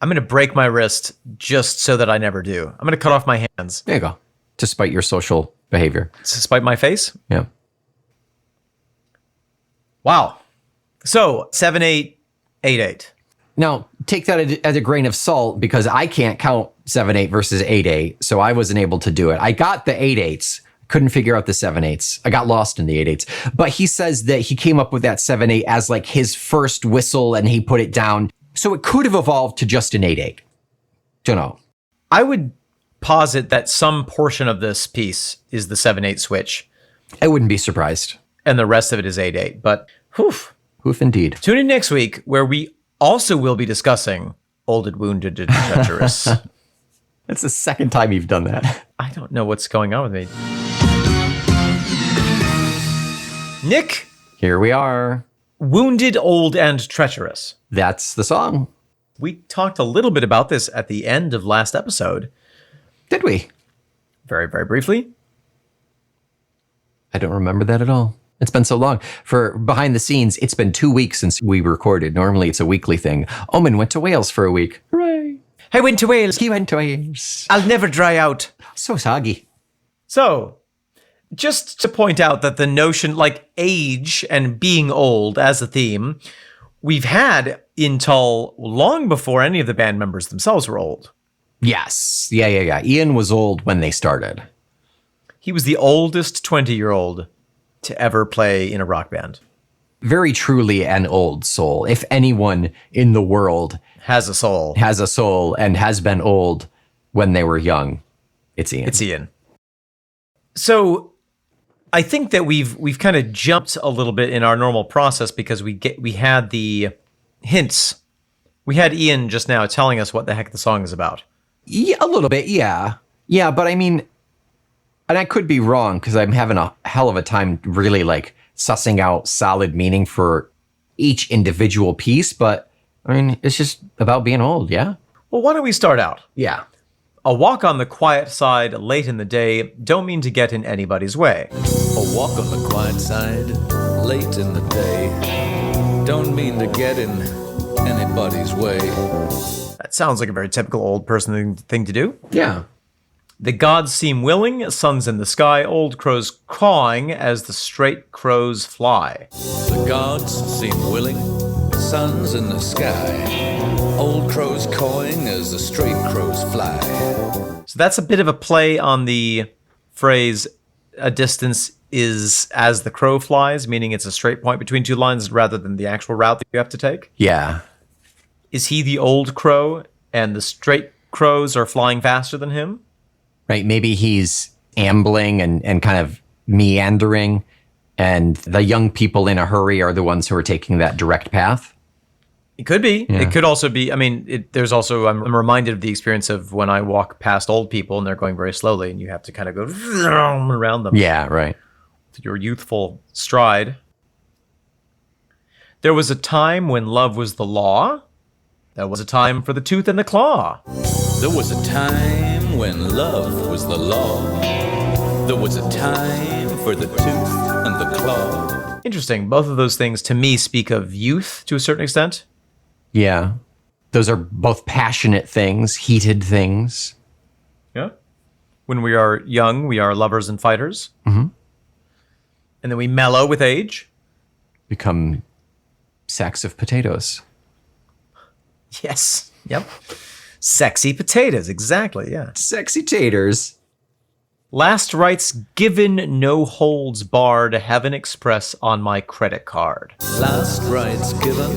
I'm going to break my wrist just so that I never do. I'm going to cut off my hands. There you go. To spite your social behavior. To spite my face? Yeah. Wow. So, 7888. Now, take that as a grain of salt because I can't count 7/8 versus 8/8, so I wasn't able to do it. I got the 8/8s, couldn't figure out the 7/8s. I got lost in the 8/8s. But he says that he came up with that 7/8 as like his first whistle and he put it down. So it could have evolved to just an 8/8. Don't know. I would posit that some portion of this piece is the 7/8 switch. I wouldn't be surprised. And the rest of it is 8/8. But, whew. Oof, indeed. Tune in next week where we also will be discussing Old and Wounded and Treacherous. That's the second time you've done that. I don't know what's going on with me. Nick, Here we are. Wounded, Old, and Treacherous. That's the song. We talked a little bit about this at the end of last episode. Did we? Very, very briefly. I don't remember that at all. It's been so long. For behind the scenes, it's been 2 weeks since we recorded. Normally, it's a weekly thing. Omen went to Wales for a week. Hooray. I went to Wales. He went to Wales. I'll never dry out. So soggy. So, just to point out that the notion, like age and being old as a theme, we've had in Tull long before any of the band members themselves were old. Yes. Yeah. Ian was old when they started. He was the oldest 20-year-old to ever play in a rock band. Very truly an old soul. If anyone in the world Has a soul. has a soul and has been old when they were young, it's Ian. It's Ian. So I think that we've kind of jumped a little bit in our normal process because we had the hints. We had Ian just now telling us what the heck the song is about. Yeah, a little bit, yeah. Yeah, but I mean, and I could be wrong because I'm having a hell of a time really like sussing out solid meaning for each individual piece, but I mean, it's just about being old, yeah? Well, why don't we start out? Yeah. A walk on the quiet side late in the day, don't mean to get in anybody's way. A walk on the quiet side, late in the day. Don't mean to get in anybody's way. That sounds like a very typical old person thing to do. Yeah. The gods seem willing, sun's in the sky, old crows cawing as the straight crows fly. The gods seem willing, sun's in the sky. Old crows cawing as the straight crows fly. So that's a bit of a play on the phrase, a distance is as the crow flies, meaning it's a straight point between two lines rather than the actual route that you have to take. Yeah. Is he the old crow and the straight crows are flying faster than him? Right. Maybe he's ambling and kind of meandering, and the young people in a hurry are the ones who are taking that direct path. It could be. Yeah. It could also be. I mean, there's also, I'm reminded of the experience of when I walk past old people and they're going very slowly and you have to kind of go around them. Yeah, right. With your youthful stride. There was a time when love was the law. There was a time for the tooth and the claw. There was a time when love was the law. There was a time for the tooth and the claw. Interesting. Both of those things to me speak of youth to a certain extent. Yeah. Those are both passionate things, heated things. Yeah. When we are young, we are lovers and fighters. Mm-hmm. And then we mellow with age. Become sacks of potatoes. Yes. Yep. Sexy potatoes. Exactly. Yeah. Sexy taters. Last rites given, no holds barred. Heaven Express on my credit card. Last rites given,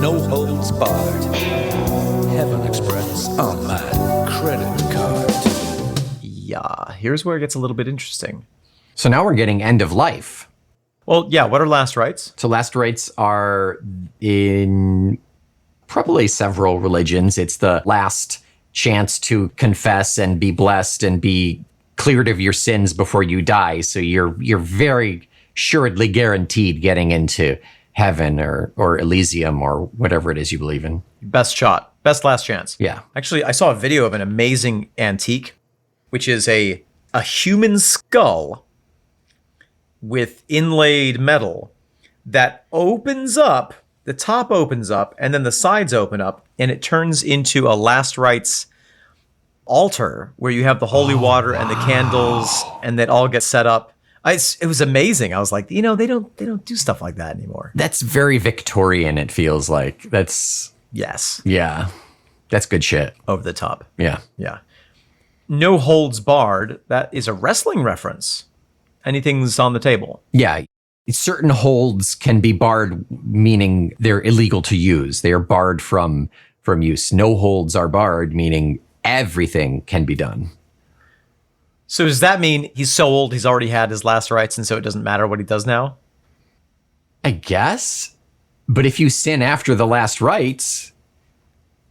no holds barred. Heaven Express on my credit card. Yeah. Here's where it gets a little bit interesting. So now we're getting end of life. Well, yeah. What are last rites? So last rites are in probably several religions. It's the last chance to confess and be blessed and be cleared of your sins before you die. So you're very assuredly guaranteed getting into heaven or Elysium or whatever it is you believe in. Best shot. Best last chance. Yeah. Actually, I saw a video of an amazing antique, which is a human skull with inlaid metal that opens up. The top opens up, and then the sides open up, and it turns into a last rites altar where you have the holy water and the candles, and that all gets set up. It was amazing. I was like, they don't do stuff like that anymore. That's very Victorian, it feels like. That's, Yes, yeah, that's good shit. over the top. Yeah. Yeah. No holds barred. That is a wrestling reference. Anything's on the table. Yeah. Certain holds can be barred, meaning they're illegal to use. They are barred from use. No holds are barred, meaning everything can be done. So does that mean he's so old he's already had his last rites, and so it doesn't matter what he does now? I guess. But if you sin after the last rites,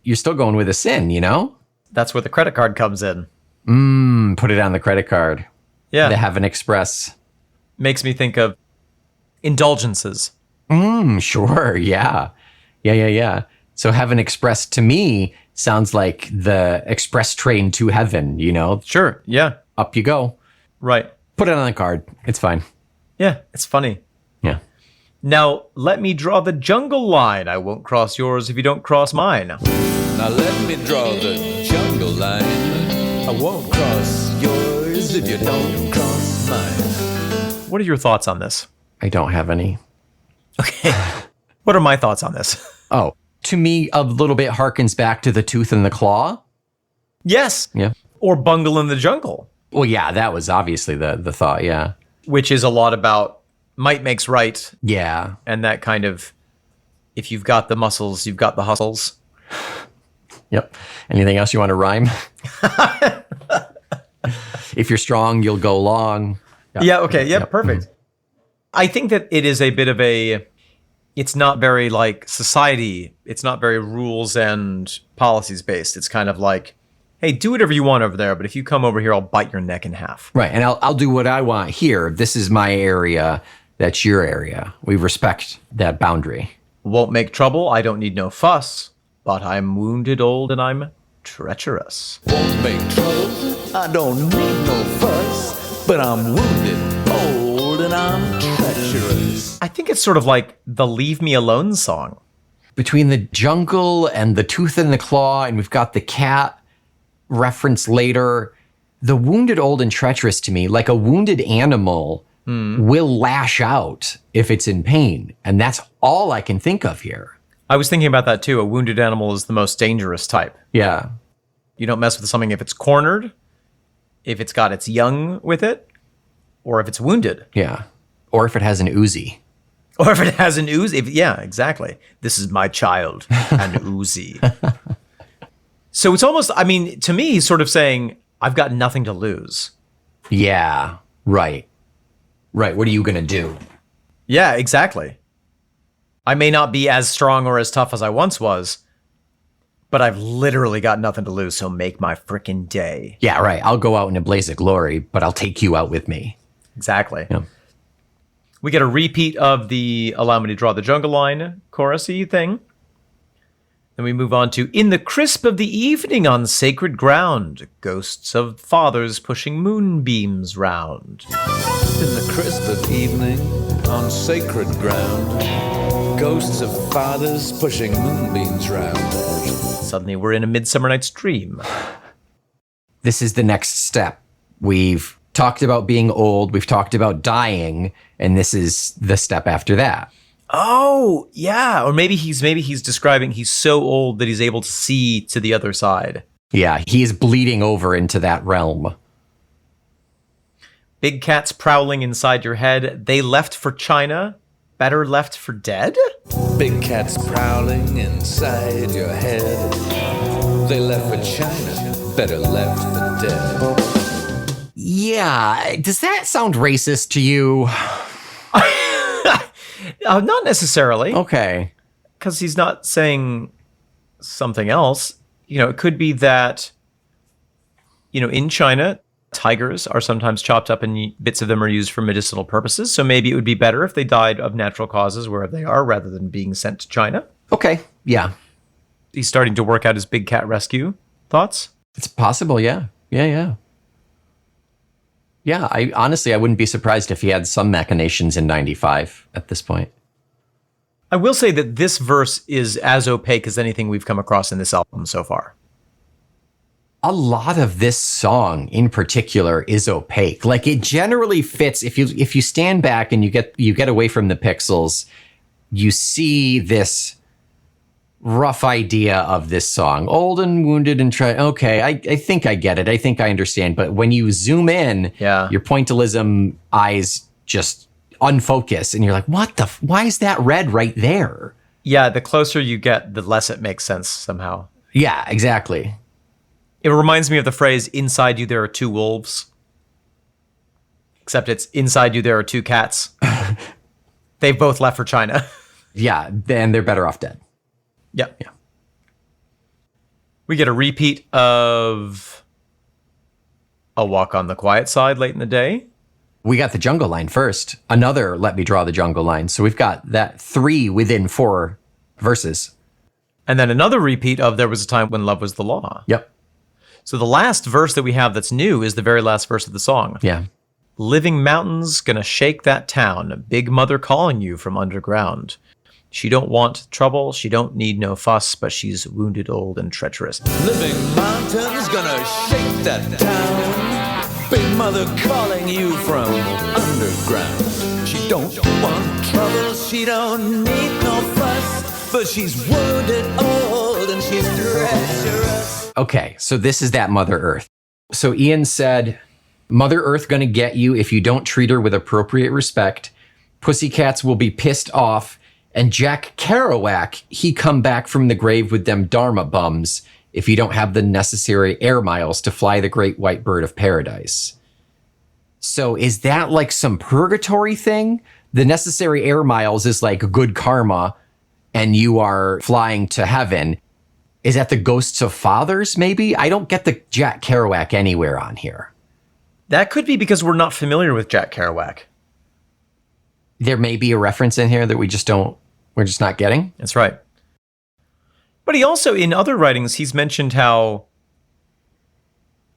you're still going with a sin, you know? That's where the credit card comes in. Put it on the credit card. Yeah. The Heaven Express. Makes me think of indulgences. Sure. Yeah. Yeah. So Heaven Express to me sounds like the express train to heaven, you know? Sure. Yeah. Up you go. Right. Put it on the card. It's fine. Yeah. It's funny. Yeah. Now, let me draw the jungle line. I won't cross yours if you don't cross mine. Now let me draw the jungle line. I won't cross yours if you don't cross mine. What are your thoughts on this? I don't have any. Okay. What are my thoughts on this? Oh, to me, a little bit harkens back to the tooth and the claw. Yes. Yeah. Or bungle in the jungle, Well, yeah, that was obviously the thought. Yeah. which is a lot about might makes right, Yeah. and that kind of, if you've got the muscles, you've got the hustles. Yep. Anything else you want to rhyme? If you're strong, you'll go long. Yeah, okay, yeah, perfect. I think that it is a bit of it's not very like society, it's not very rules and policies based. It's kind of like, hey, do whatever you want over there, but if you come over here, I'll bite your neck in half. Right. And I'll do what I want here. This is my area. That's your area. We respect that boundary. Won't make trouble, I don't need no fuss, but I'm wounded old and I'm treacherous. Won't make trouble, I don't need no fuss, but I'm wounded, old, and I'm treacherous. I think it's sort of like the Leave Me Alone song. between the jungle and the tooth and the claw, and we've got the cat reference later. The wounded, old, and treacherous to me, like a wounded animal will lash out if it's in pain. And that's all I can think of here. I was thinking about that too. A wounded animal is the most dangerous type. Yeah. You don't mess with something if it's cornered, if it's got its young with it, or if it's wounded. Yeah. Or if it has an Uzi. Or if it has an Uzi. Yeah, exactly. This is my child, an Uzi. So it's almost, I mean, to me, he's sort of saying, I've got nothing to lose. Yeah, right. Right, what are you going to do? Yeah, exactly. I may not be as strong or as tough as I once was, but I've literally got nothing to lose, so make my frickin' day. Yeah, right. I'll go out in a blaze of glory, but I'll take you out with me. Exactly. Yeah. We get a repeat of the Allow Me to Draw the Jungle Line chorus-y thing. Then we move on to In the Crisp of the Evening on Sacred Ground, Ghosts of Fathers Pushing Moonbeams Round. In the crisp of evening, on sacred ground, ghosts of fathers pushing moonbeams round. Suddenly we're in A Midsummer Night's Dream. This is the next step. We've talked about being old, we've talked about dying, and this is the step after that. Oh, yeah. Or maybe he's describing he's so old that he's able to see to the other side. Yeah, he is bleeding over into that realm. Big cats prowling inside your head. They left for China. Better left for dead? Big cats prowling inside your head. They left for China, better left for dead. Yeah, does that sound racist to you? Not necessarily. Okay. Because he's not saying something else. You know, it could be that, you know, in China, tigers are sometimes chopped up and bits of them are used for medicinal purposes. So maybe it would be better if they died of natural causes wherever they are rather than being sent to China. Okay, yeah. He's starting to work out his big cat rescue thoughts. It's possible, yeah. Yeah, I wouldn't be surprised if he had some machinations in 95 at this point. I will say that this verse is as opaque as anything we've come across in this album so far. A lot of this song in particular is opaque. Like it generally fits if you stand back and you get away from the pixels, you see this rough idea of this song. Old and wounded and okay, I think I get it. I think I understand. But when you zoom in, your pointillism eyes just unfocus and you're like, why is that red right there? Yeah, the closer you get, the less it makes sense somehow. Yeah, exactly. It reminds me of the phrase, inside you there are two wolves. Except it's inside you there are two cats. They've both left for China. Yeah, and they're better off dead. Yeah. We get a repeat of A Walk on the Quiet Side late in the day. We got the jungle line first. Another Let Me Draw the Jungle line. So we've got that 3 within 4 verses. And then another repeat of There Was a Time When Love Was the Law. Yep. So the last verse that we have that's new is the very last verse of the song. Yeah. Living mountains gonna shake that town. Big mother calling you from underground. She don't want trouble, she don't need no fuss, but she's wounded, old, and treacherous. Living mountains gonna shake that town. Big mother calling you from underground. She don't want trouble, she don't need no fuss, but she's wounded, old, and she's treacherous. Okay, so this is that Mother Earth. So Ian said, Mother Earth gonna get you if you don't treat her with appropriate respect. Pussycats will be pissed off. And Jack Kerouac, he come back from the grave with them Dharma bums if you don't have the necessary air miles to fly the great white bird of paradise. So is that like some purgatory thing? The necessary air miles is like good karma and you are flying to heaven. Is that the ghosts of fathers, maybe? I don't get the Jack Kerouac anywhere on here. That could be because we're not familiar with Jack Kerouac. There may be a reference in here that we're just not getting. That's right. But he also, in other writings, he's mentioned how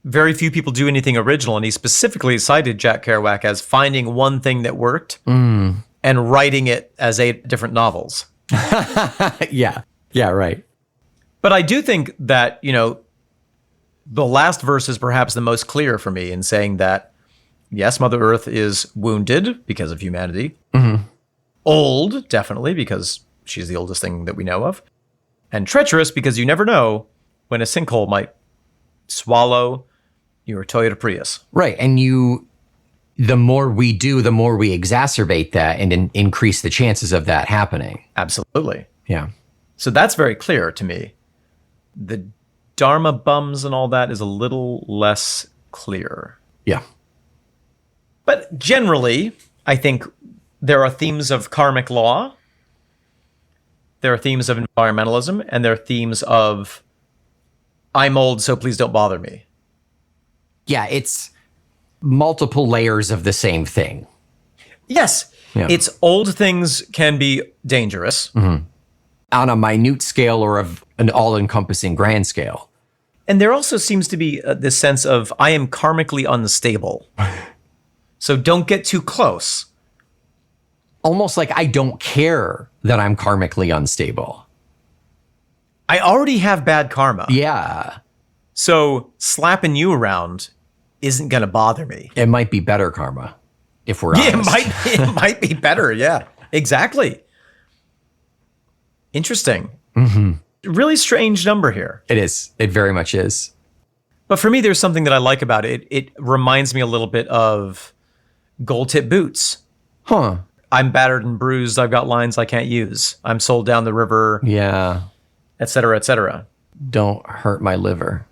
very few people do anything original, and he specifically cited Jack Kerouac as finding one thing that worked and writing it as 8 different novels. Yeah. Yeah, right. But I do think that, the last verse is perhaps the most clear for me in saying that, yes, Mother Earth is wounded because of humanity. Mm-hmm. Old, definitely, because she's the oldest thing that we know of. And treacherous, because you never know when a sinkhole might swallow your Toyota Prius. Right. And the more we do, the more we exacerbate that and increase the chances of that happening. Absolutely. Yeah. So that's very clear to me. The Dharma bums and all that is a little less clear. Yeah. But generally, I think there are themes of karmic law, there are themes of environmentalism, and there are themes of I'm old, so please don't bother me. Yeah, it's multiple layers of the same thing. Yes, Yeah. It's old things can be dangerous. Mm-hmm. On a minute scale or of an all-encompassing grand scale. And there also seems to be this sense of I am karmically unstable. So don't get too close. Almost like I don't care that I'm karmically unstable. I already have bad karma. Yeah. So slapping you around isn't going to bother me. It might be better karma, if we're Yeah, honest. it might be better. Yeah, exactly. Interesting. Mm-hmm. Really strange number here. It is. It very much is. But for me, there's something that I like about it. It reminds me a little bit of gold tip boots. Huh. I'm battered and bruised. I've got lines I can't use. I'm sold down the river, Yeah. et cetera, et cetera. Don't hurt my liver.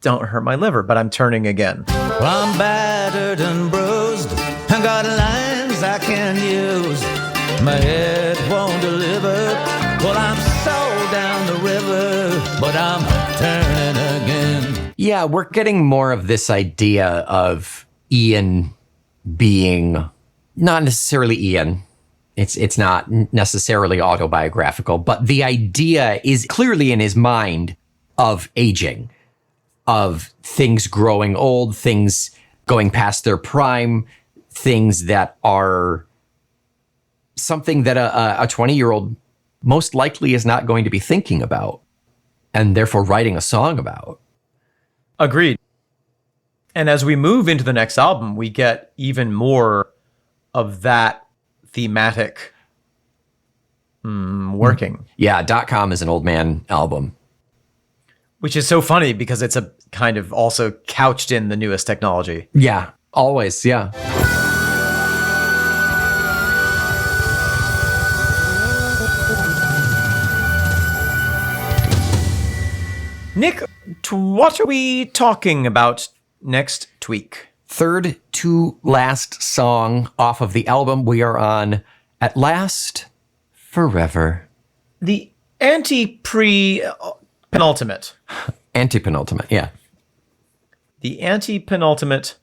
Don't hurt my liver, but I'm turning again. Well, I'm battered and bruised. I got lines I can't use. My head won't deliver. Well, I'm sold down the river, but I'm turning again. Yeah, we're getting more of this idea of Ian being not necessarily Ian. It's not necessarily autobiographical, but the idea is clearly in his mind of aging, of things growing old, things going past their prime, things that are something that a 20-year-old most likely is not going to be thinking about and therefore writing a song about. Agreed. And as we move into the next album, we get even more of that thematic working. Yeah, .com is an old man album. Which is so funny because it's a kind of also couched in the newest technology. Yeah, always, yeah. Nick, what are we talking about next week? Third to last song off of the album we are on, At Last, Forever. The penultimate. Antepenultimate, yeah. The anti-penultimate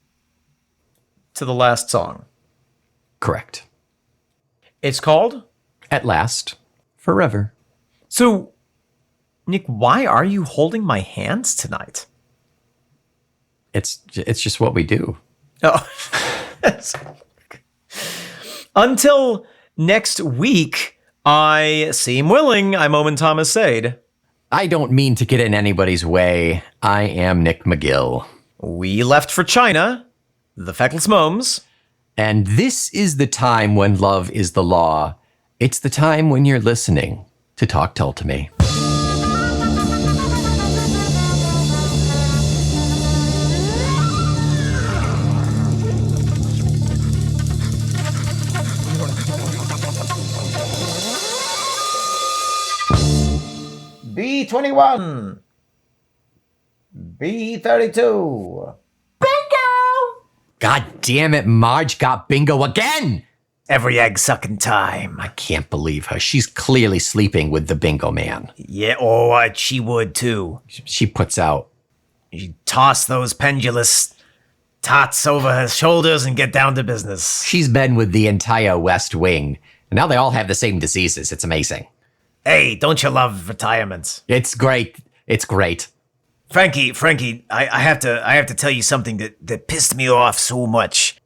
to the last song. Correct. It's called? At Last, Forever. So, Nick, why are you holding my hands tonight? It's just what we do. Oh. Until next week, I seem willing. I'm Owen Thomas Sade. I don't mean to get in anybody's way. I am Nick McGill. We left for China, the feckless momes. And this is the time when love is the law. It's the time when you're listening to Talk Tull to Me. B21. B32. God damn it, Marge got bingo again! Every egg sucking time. I can't believe her. She's clearly sleeping with the bingo man. Yeah, she would too. She puts out. She'd toss those pendulous tots over her shoulders and get down to business. She's been with the entire West Wing. And now they all have the same diseases. It's amazing. Hey, don't you love retirements? It's great. It's great. Frankie, I have to tell you something that pissed me off so much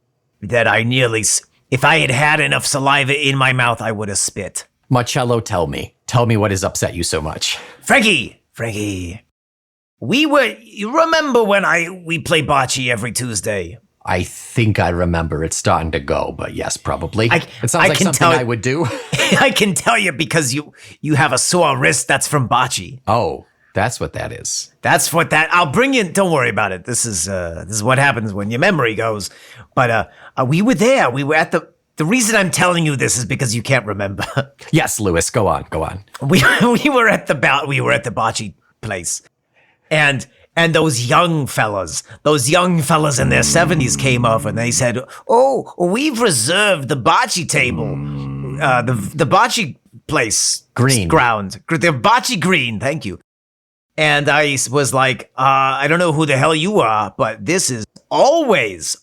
that I nearly, if I had had enough saliva in my mouth, I would have spit. Marcello, tell me. Tell me what has upset you so much. Frankie. You remember when we play bocce every Tuesday? I think I remember it starting to go, but yes, probably. It sounds like something I would do. I can tell you because you have a sore wrist that's from bocce. Oh, that's what that is. I'll bring you, don't worry about it. This is what happens when your memory goes. But we were there. We were at the reason I'm telling you this is because you can't remember. Yes, Lewis, go on. We were at the bocce place. And those young fellas in their 70s came over and they said, "Oh, we've reserved the bocce table, the bocce place ground, the bocce green. Thank you." And I was like, "I don't know who the hell you are, but this is always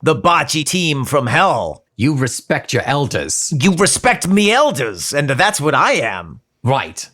the bocce team from hell. You respect your elders. You respect me elders, and that's what I am." Right.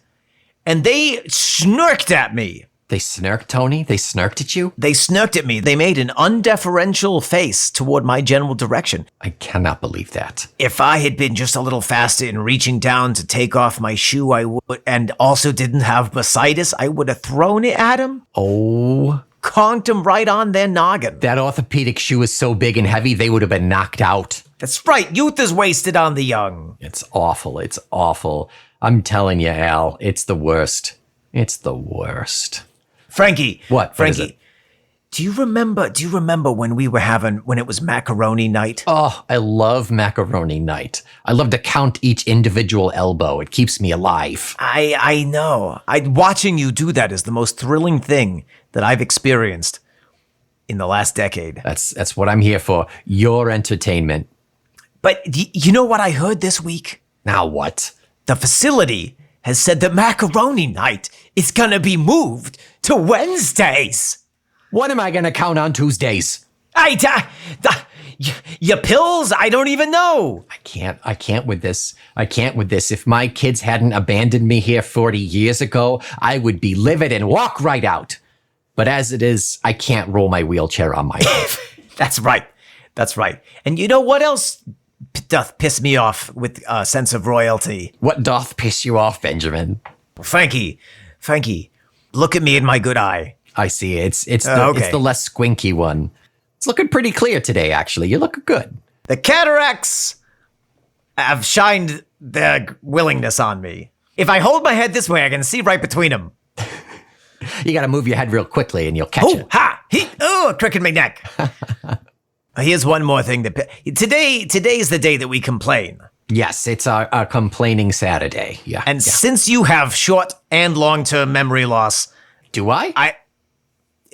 And they snarked at me. They snarked, Tony? They snarked at you? They snarked at me. They made an undeferential face toward my general direction. I cannot believe that. If I had been just a little faster in reaching down to take off my shoe, I would, and also didn't have bursitis, I would have thrown it at him. Oh. Conked him right on their noggin. That orthopedic shoe is so big and heavy, they would have been knocked out. That's right. Youth is wasted on the young. It's awful. It's awful. I'm telling you, Al, it's the worst. It's the worst. Frankie. What? Frankie, What is it? do you remember when it was macaroni night? Oh, I love macaroni night. I love to count each individual elbow. It keeps me alive. I know. Watching you do that is the most thrilling thing that I've experienced in the last decade. That's what I'm here for. Your entertainment. But you know what I heard this week? Now what? The facility has said that macaroni night is gonna be moved to Wednesdays. When am I going to count on Tuesdays? Your pills? I don't even know. I can't with this. If my kids hadn't abandoned me here 40 years ago, I would be livid and walk right out. But as it is, I can't roll my wheelchair on my own. That's right. And you know what else doth piss me off with a sense of royalty? What doth piss you off, Benjamin? Frankie, look at me in my good eye. I see. It's the less squinky one. It's looking pretty clear today, actually. You're looking good. The cataracts have shined their willingness on me. If I hold my head this way, I can see right between them. You got to move your head real quickly and you'll catch it. Crick in my neck. Here's one more thing. Today's the day that we complain. Yes, it's a complaining Saturday. Yeah. And since you have short and long-term memory loss... Do I?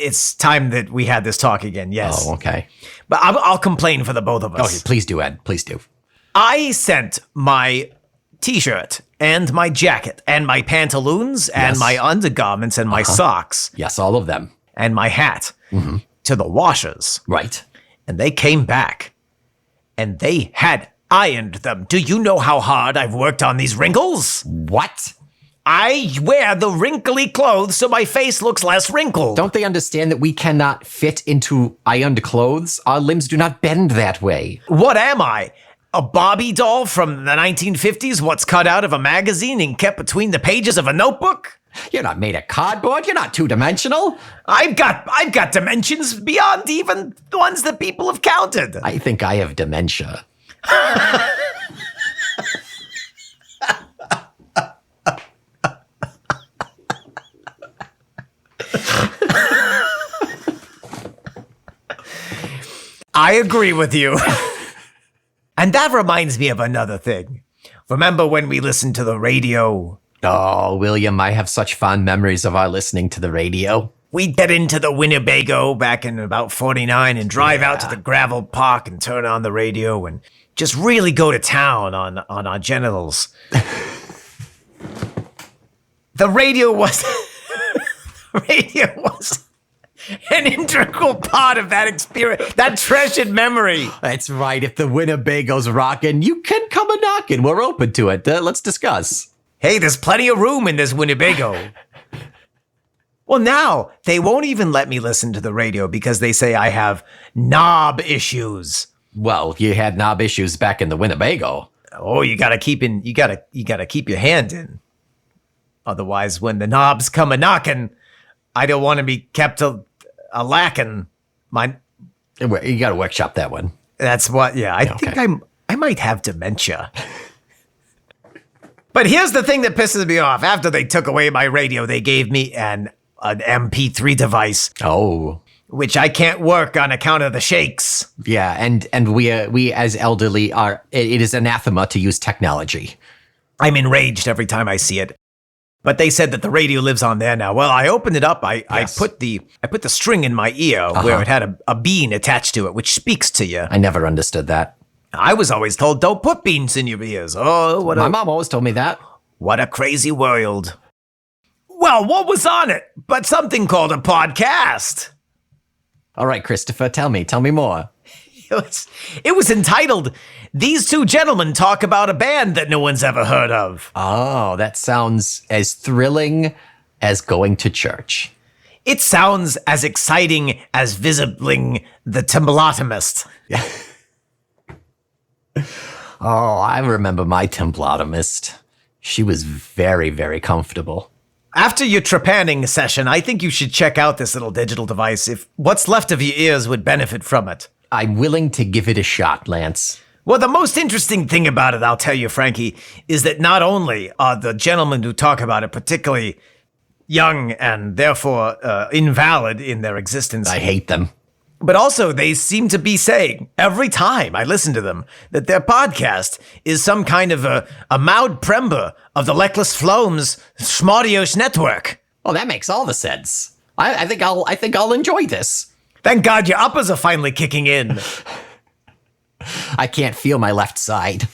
It's time that we had this talk again, yes. Oh, okay. But I'll complain for the both of us. Okay, please do, Ed. Please do. I sent my t-shirt and my jacket and my pantaloons and my undergarments and my socks. Yes, all of them. And my hat to the washers. Right. And they came back and they had ironed them. Do you know how hard I've worked on these wrinkles? What? I wear the wrinkly clothes so my face looks less wrinkled. Don't they understand that we cannot fit into ironed clothes? Our limbs do not bend that way. What am I? A Barbie doll from the 1950s? What's cut out of a magazine and kept between the pages of a notebook? You're not made of cardboard. You're not two-dimensional. I've got dimensions beyond even the ones that people have counted. I think I have dementia. I agree with you. And that reminds me of another thing. Remember when we listened to the radio? Oh, William, I have such fond memories of our listening to the radio. We'd get into the Winnebago back in about 49 and drive out to the gravel park and turn on the radio and just really go to town on our genitals. The radio was an integral part of that experience, that treasured memory. That's right. If the Winnebago's rocking, you can come a-knocking. We're open to it. Let's discuss. Hey, there's plenty of room in this Winnebago. Well, now they won't even let me listen to the radio because they say I have knob issues. Well, you had knob issues back in the Winnebago. Oh, you gotta keep your hand in. Otherwise, when the knobs come a knocking, I don't want to be kept a lacking. You got to workshop that one. That's what. Yeah, I think I might have dementia. But here's the thing that pisses me off. After they took away my radio, they gave me an MP3 device. Oh. Which I can't work on account of the shakes. Yeah, and we as elderly it is anathema to use technology. I'm enraged every time I see it. But they said that the radio lives on there now. Well, I opened it up. I put the string in my ear where it had a bean attached to it, which speaks to you. I never understood that. I was always told, don't put beans in your ears. Oh, my mom always told me that. What a crazy world. Well, what was on it but something called a podcast? All right, Christopher, tell me more. It was entitled, These Two Gentlemen Talk About a Band That No One's Ever Heard Of. Oh, that sounds as thrilling as going to church. It sounds as exciting as visiting the Templotomist. Oh, I remember my Templotomist. She was very, very comfortable. After your trepanning session, I think you should check out this little digital device if what's left of your ears would benefit from it. I'm willing to give it a shot, Lance. Well, the most interesting thing about it, I'll tell you, Frankie, is that not only are the gentlemen who talk about it particularly young and therefore invalid in their existence. I hate them. But also, they seem to be saying, every time I listen to them, that their podcast is some kind of a Maud Prember of the Leckless Flomes Schmaudios network. Oh, that makes all the sense. I think I'll enjoy this. Thank God your uppers are finally kicking in. I can't feel my left side.